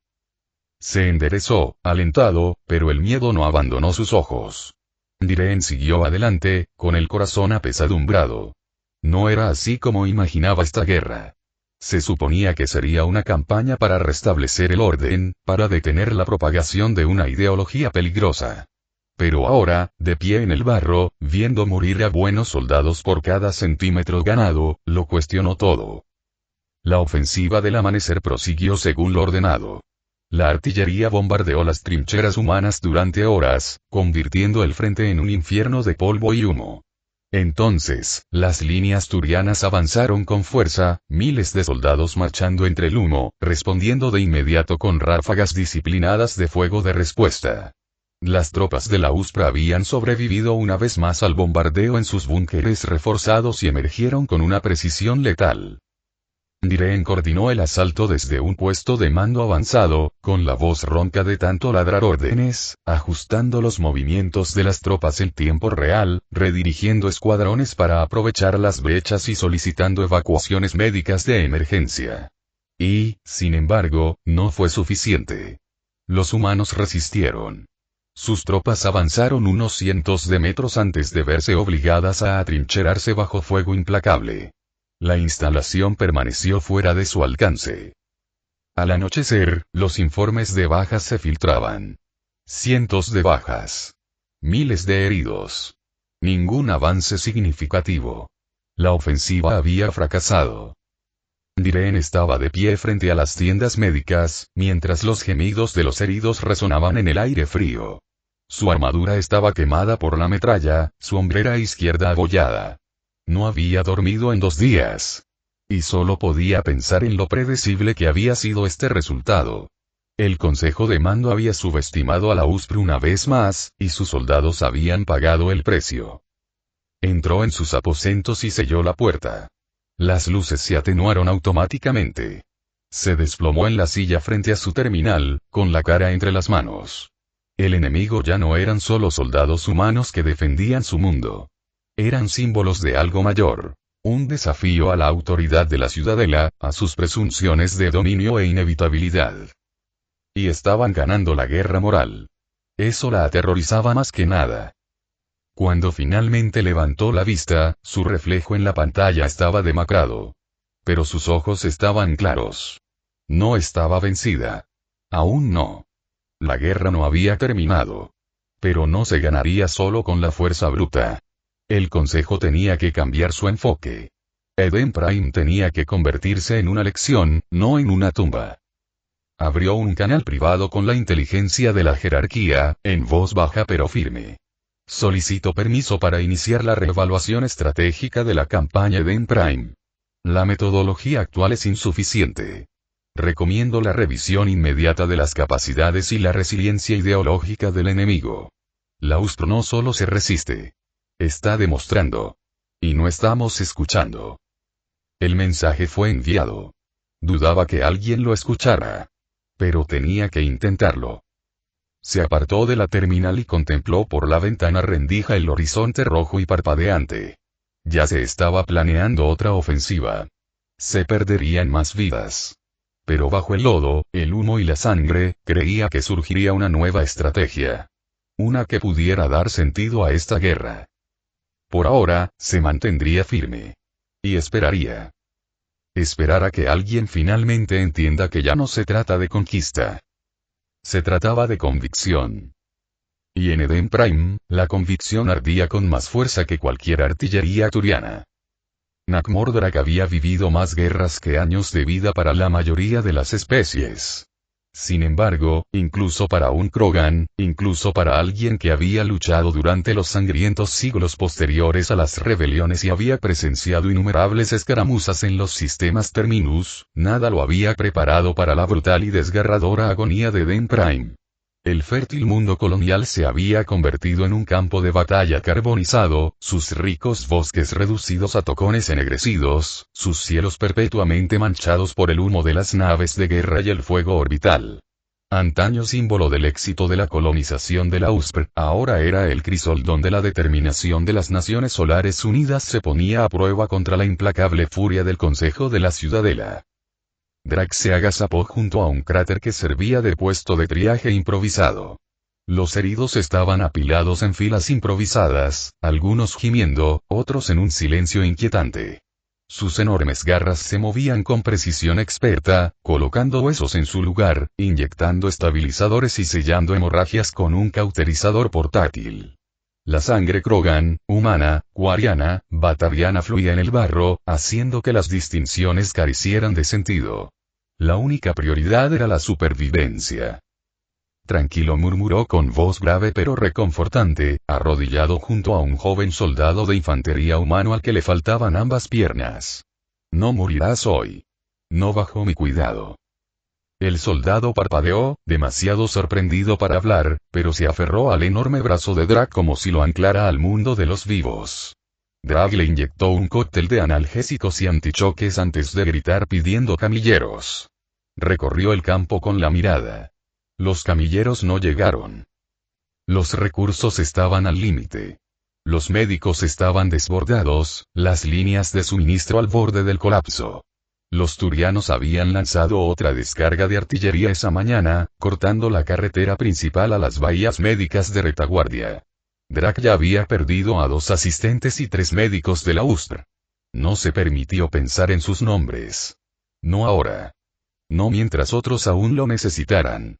Speaker 1: Se enderezó, alentado, pero el miedo no abandonó sus ojos. Niren siguió adelante, con el corazón apesadumbrado. No era así como imaginaba esta guerra. Se suponía que sería una campaña para restablecer el orden, para detener la propagación de una ideología peligrosa. Pero ahora, de pie en el barro, viendo morir a buenos soldados por cada centímetro ganado, lo cuestionó todo. La ofensiva del amanecer prosiguió según lo ordenado. La artillería bombardeó las trincheras humanas durante horas, convirtiendo el frente en un infierno de polvo y humo. Entonces, las líneas turianas avanzaron con fuerza, miles de soldados marchando entre el humo, respondiendo de inmediato con ráfagas disciplinadas de fuego de respuesta. Las tropas de la USPR habían sobrevivido una vez más al bombardeo en sus búnkeres reforzados y emergieron con una precisión letal. Niren coordinó el asalto desde un puesto de mando avanzado, con la voz ronca de tanto ladrar órdenes, ajustando los movimientos de las tropas en tiempo real, redirigiendo escuadrones para aprovechar las brechas y solicitando evacuaciones médicas de emergencia. Y, sin embargo, no fue suficiente. Los humanos resistieron. Sus tropas avanzaron unos cientos de metros antes de verse obligadas a atrincherarse bajo fuego implacable. La instalación permaneció fuera de su alcance. Al anochecer, los informes de bajas se filtraban. Cientos de bajas. Miles de heridos. Ningún avance significativo. La ofensiva había fracasado. Niren estaba de pie frente a las tiendas médicas, mientras los gemidos de los heridos resonaban en el aire frío. Su armadura estaba quemada por la metralla, su hombrera izquierda abollada. No había dormido en 2 días. Y solo podía pensar en lo predecible que había sido este resultado. El Consejo de Mando había subestimado a la USPR una vez más, y sus soldados habían pagado el precio. Entró en sus aposentos y selló la puerta. Las luces se atenuaron automáticamente. Se desplomó en la silla frente a su terminal, con la cara entre las manos. El enemigo ya no eran solo soldados humanos que defendían su mundo. Eran símbolos de algo mayor. Un desafío a la autoridad de la ciudadela, a sus presunciones de dominio e inevitabilidad. Y estaban ganando la guerra moral. Eso la aterrorizaba más que nada. Cuando finalmente levantó la vista, su reflejo en la pantalla estaba demacrado. Pero sus ojos estaban claros. No estaba vencida. Aún no. La guerra no había terminado. Pero no se ganaría solo con la fuerza bruta. El Consejo tenía que cambiar su enfoque. Eden Prime tenía que convertirse en una lección, no en una tumba. Abrió un canal privado con la inteligencia de la jerarquía, en voz baja pero firme. Solicito permiso para iniciar la reevaluación estratégica de la campaña Eden Prime. La metodología actual es insuficiente. Recomiendo la revisión inmediata de las capacidades y la resiliencia ideológica del enemigo. La USPR no solo se resiste. Está demostrando. Y no estamos escuchando. El mensaje fue enviado. Dudaba que alguien lo escuchara. Pero tenía que intentarlo. Se apartó de la terminal y contempló por la ventana rendija el horizonte rojo y parpadeante. Ya se estaba planeando otra ofensiva. Se perderían más vidas. Pero bajo el lodo, el humo y la sangre, creía que surgiría una nueva estrategia. Una que pudiera dar sentido a esta guerra. Por ahora, se mantendría firme. Y esperaría. Esperar a que alguien finalmente entienda que ya no se trata de conquista. Se trataba de convicción. Y en Eden Prime, la convicción ardía con más fuerza que cualquier artillería turiana. Nakmordrak había vivido más guerras que años de vida para la mayoría de las especies. Sin embargo, incluso para un Krogan, incluso para alguien que había luchado durante los sangrientos siglos posteriores a las rebeliones y había presenciado innumerables escaramuzas en los sistemas Terminus, nada lo había preparado para la brutal y desgarradora agonía de Eden Prime. El fértil mundo colonial se había convertido en un campo de batalla carbonizado, sus ricos bosques reducidos a tocones ennegrecidos, sus cielos perpetuamente manchados por el humo de las naves de guerra y el fuego orbital. Antaño símbolo del éxito de la colonización de la USPR, ahora era el crisol donde la determinación de las Naciones Solares Unidas se ponía a prueba contra la implacable furia del Consejo de la Ciudadela. Drax se agazapó junto a un cráter que servía de puesto de triaje improvisado. Los heridos estaban apilados en filas improvisadas, algunos gimiendo, otros en un silencio inquietante. Sus enormes garras se movían con precisión experta, colocando huesos en su lugar, inyectando estabilizadores y sellando hemorragias con un cauterizador portátil. La sangre Krogan, humana, quariana, batariana fluía en el barro, haciendo que las distinciones carecieran de sentido. La única prioridad era la supervivencia. Tranquilo, murmuró con voz grave pero reconfortante, arrodillado junto a un joven soldado de infantería humano al que le faltaban ambas piernas. No morirás hoy. No bajo mi cuidado. El soldado parpadeó, demasiado sorprendido para hablar, pero se aferró al enorme brazo de Drac como si lo anclara al mundo de los vivos. Drac le inyectó un cóctel de analgésicos y antichoques antes de gritar pidiendo camilleros. Recorrió el campo con la mirada. Los camilleros no llegaron. Los recursos estaban al límite. Los médicos estaban desbordados, las líneas de suministro al borde del colapso. Los turianos habían lanzado otra descarga de artillería esa mañana, cortando la carretera principal a las bahías médicas de retaguardia. Drac ya había perdido a 2 asistentes y 3 médicos de la USPR. No se permitió pensar en sus nombres. No ahora. No mientras otros aún lo necesitaran.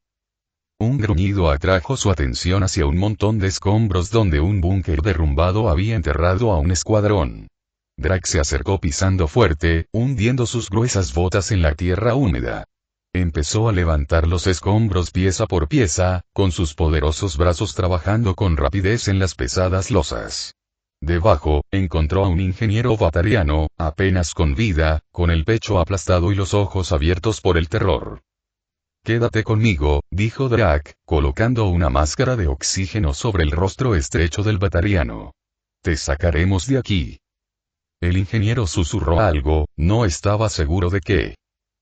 Speaker 1: Un gruñido atrajo su atención hacia un montón de escombros donde un búnker derrumbado había enterrado a un escuadrón. Drac se acercó pisando fuerte, hundiendo sus gruesas botas en la tierra húmeda. Empezó a levantar los escombros pieza por pieza, con sus poderosos brazos trabajando con rapidez en las pesadas losas. Debajo, encontró a un ingeniero batariano, apenas con vida, con el pecho aplastado y los ojos abiertos por el terror. «Quédate conmigo», dijo Drac, colocando una máscara de oxígeno sobre el rostro estrecho del batariano. «Te sacaremos de aquí». El ingeniero susurró algo, no estaba seguro de qué.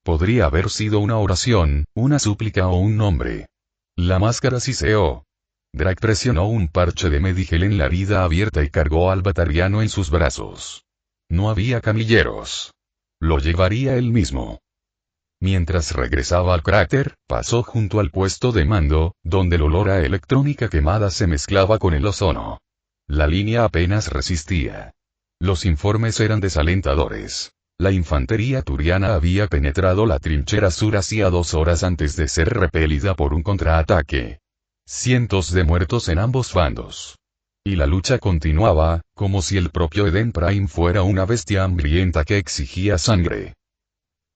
Speaker 1: Podría haber sido una oración, una súplica o un nombre. La máscara siseó. Drac presionó un parche de Medigel en la herida abierta y cargó al batariano en sus brazos. No había camilleros. Lo llevaría él mismo. Mientras regresaba al cráter, pasó junto al puesto de mando, donde el olor a electrónica quemada se mezclaba con el ozono. La línea apenas resistía. Los informes eran desalentadores. La infantería turiana había penetrado la trinchera sur hacía 2 horas antes de ser repelida por un contraataque. Cientos de muertos en ambos bandos. Y la lucha continuaba, como si el propio Eden Prime fuera una bestia hambrienta que exigía sangre.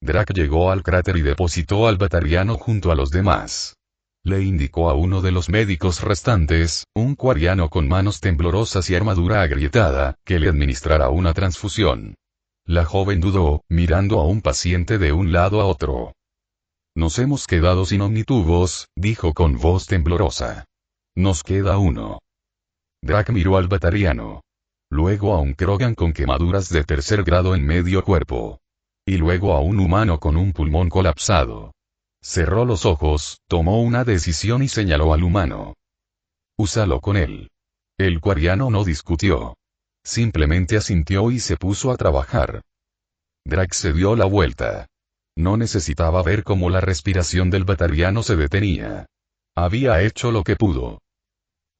Speaker 1: Drac llegó al cráter y depositó al batariano junto a los demás. Le indicó a uno de los médicos restantes, un quariano con manos temblorosas y armadura agrietada, que le administrara una transfusión. La joven dudó, mirando a un paciente de un lado a otro. «Nos hemos quedado sin omnitubos», dijo con voz temblorosa. «Nos queda uno». Drac miró al batariano. Luego a un Krogan con quemaduras de 3er grado en medio cuerpo. Y luego a un humano con un pulmón colapsado. Cerró los ojos, tomó una decisión y señaló al humano. «Úsalo con él». El quariano no discutió. Simplemente asintió y se puso a trabajar. Drac se dio la vuelta. No necesitaba ver cómo la respiración del batariano se detenía. Había hecho lo que pudo.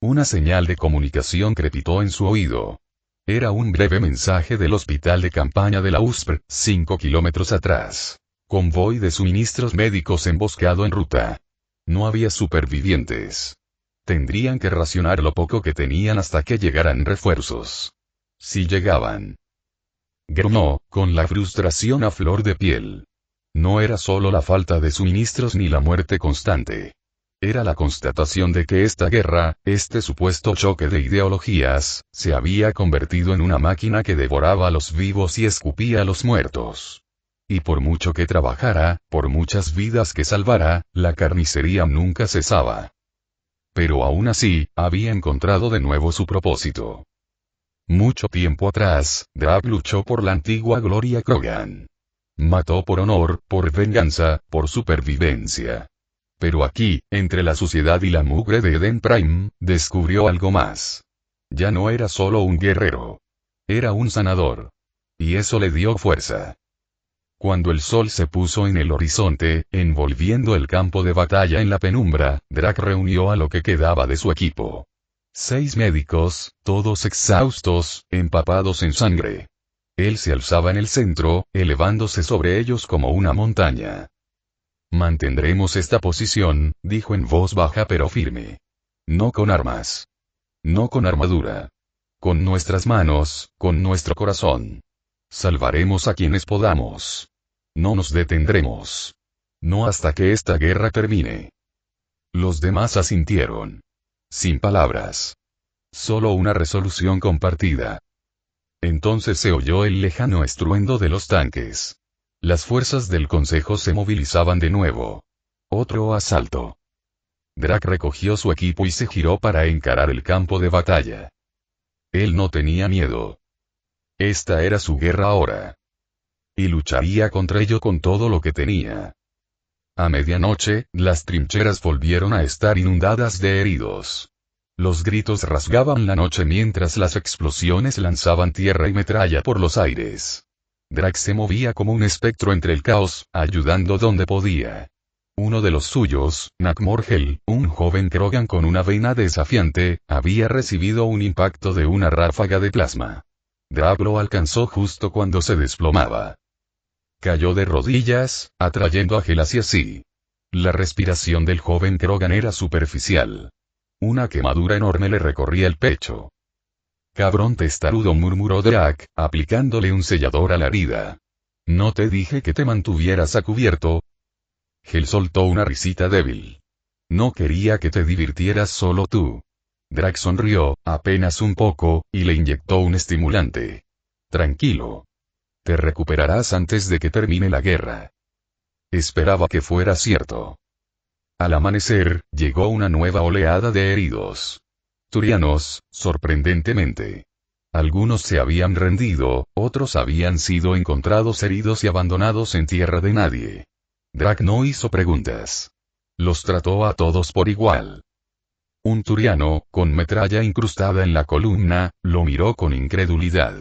Speaker 1: Una señal de comunicación crepitó en su oído. Era un breve mensaje del hospital de campaña de la USPR, 5 kilómetros atrás. Convoy de suministros médicos emboscado en ruta. No había supervivientes. Tendrían que racionar lo poco que tenían hasta que llegaran refuerzos. Si llegaban. Gruñó, con la frustración a flor de piel. No era solo la falta de suministros ni la muerte constante. Era la constatación de que esta guerra, este supuesto choque de ideologías, se había convertido en una máquina que devoraba a los vivos y escupía a los muertos. Y por mucho que trabajara, por muchas vidas que salvara, la carnicería nunca cesaba. Pero aún así, había encontrado de nuevo su propósito. Mucho tiempo atrás, Drac luchó por la antigua gloria Krogan. Mató por honor, por venganza, por supervivencia. Pero aquí, entre la suciedad y la mugre de Eden Prime, descubrió algo más. Ya no era solo un guerrero. Era un sanador. Y eso le dio fuerza. Cuando el sol se puso en el horizonte, envolviendo el campo de batalla en la penumbra, Drac reunió a lo que quedaba de su equipo. 6 médicos, todos exhaustos, empapados en sangre. Él se alzaba en el centro, elevándose sobre ellos como una montaña. «Mantendremos esta posición», dijo en voz baja pero firme. «No con armas. No con armadura. Con nuestras manos, con nuestro corazón. Salvaremos a quienes podamos. No nos detendremos. No hasta que esta guerra termine». Los demás asintieron. Sin palabras. Solo una resolución compartida. Entonces se oyó el lejano estruendo de los tanques. Las fuerzas del Consejo se movilizaban de nuevo. Otro asalto. Drac recogió su equipo y se giró para encarar el campo de batalla. Él no tenía miedo. Esta era su guerra ahora. Y lucharía contra ello con todo lo que tenía. A medianoche, las trincheras volvieron a estar inundadas de heridos. Los gritos rasgaban la noche mientras las explosiones lanzaban tierra y metralla por los aires. Drac se movía como un espectro entre el caos, ayudando donde podía. Uno de los suyos, Nakmorgel, un joven Krogan con una vena desafiante, había recibido un impacto de una ráfaga de plasma. Drac lo alcanzó justo cuando se desplomaba. Cayó de rodillas, atrayendo a Gel hacia sí. La respiración del joven Krogan era superficial. Una quemadura enorme le recorría el pecho. «Cabrón testarudo», murmuró Drac, aplicándole un sellador a la herida. «¿No te dije que te mantuvieras a cubierto?» Hel soltó una risita débil. No quería que te divirtieras solo tú. Drax sonrió, apenas un poco, y le inyectó un estimulante. Tranquilo. Te recuperarás antes de que termine la guerra. Esperaba que fuera cierto. Al amanecer, llegó una nueva oleada de heridos. Turianos, sorprendentemente. Algunos se habían rendido, otros habían sido encontrados heridos y abandonados en tierra de nadie. Drax no hizo preguntas. Los trató a todos por igual. Un turiano, con metralla incrustada en la columna, lo miró con incredulidad.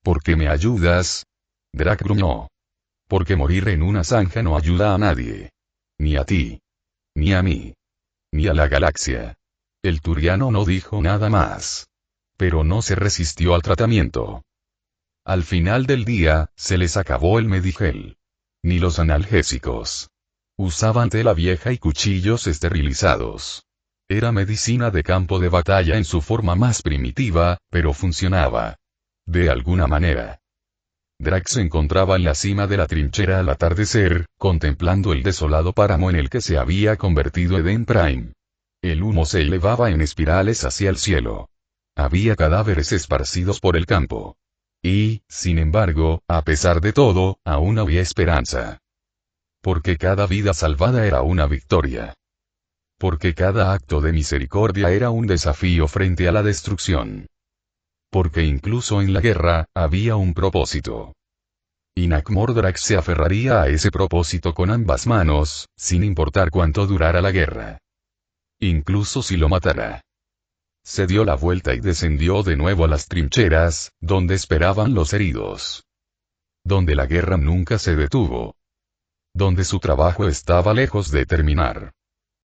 Speaker 1: ¿Por qué me ayudas? Drax gruñó. Porque morir en una zanja no ayuda a nadie. Ni a ti. Ni a mí. Ni a la galaxia. El turiano no dijo nada más. Pero no se resistió al tratamiento. Al final del día, se les acabó el medigel. Ni los analgésicos. Usaban tela vieja y cuchillos esterilizados. Era medicina de campo de batalla en su forma más primitiva, pero funcionaba. De alguna manera. Drax se encontraba en la cima de la trinchera al atardecer, contemplando el desolado páramo en el que se había convertido Eden Prime. El humo se elevaba en espirales hacia el cielo. Había cadáveres esparcidos por el campo. Y, sin embargo, a pesar de todo, aún había esperanza. Porque cada vida salvada era una victoria. Porque cada acto de misericordia era un desafío frente a la destrucción. Porque incluso en la guerra, había un propósito. Y Nakmor Drax se aferraría a ese propósito con ambas manos, sin importar cuánto durara la guerra. Incluso si lo matara. Se dio la vuelta y descendió de nuevo a las trincheras, donde esperaban los heridos. Donde la guerra nunca se detuvo. Donde su trabajo estaba lejos de terminar.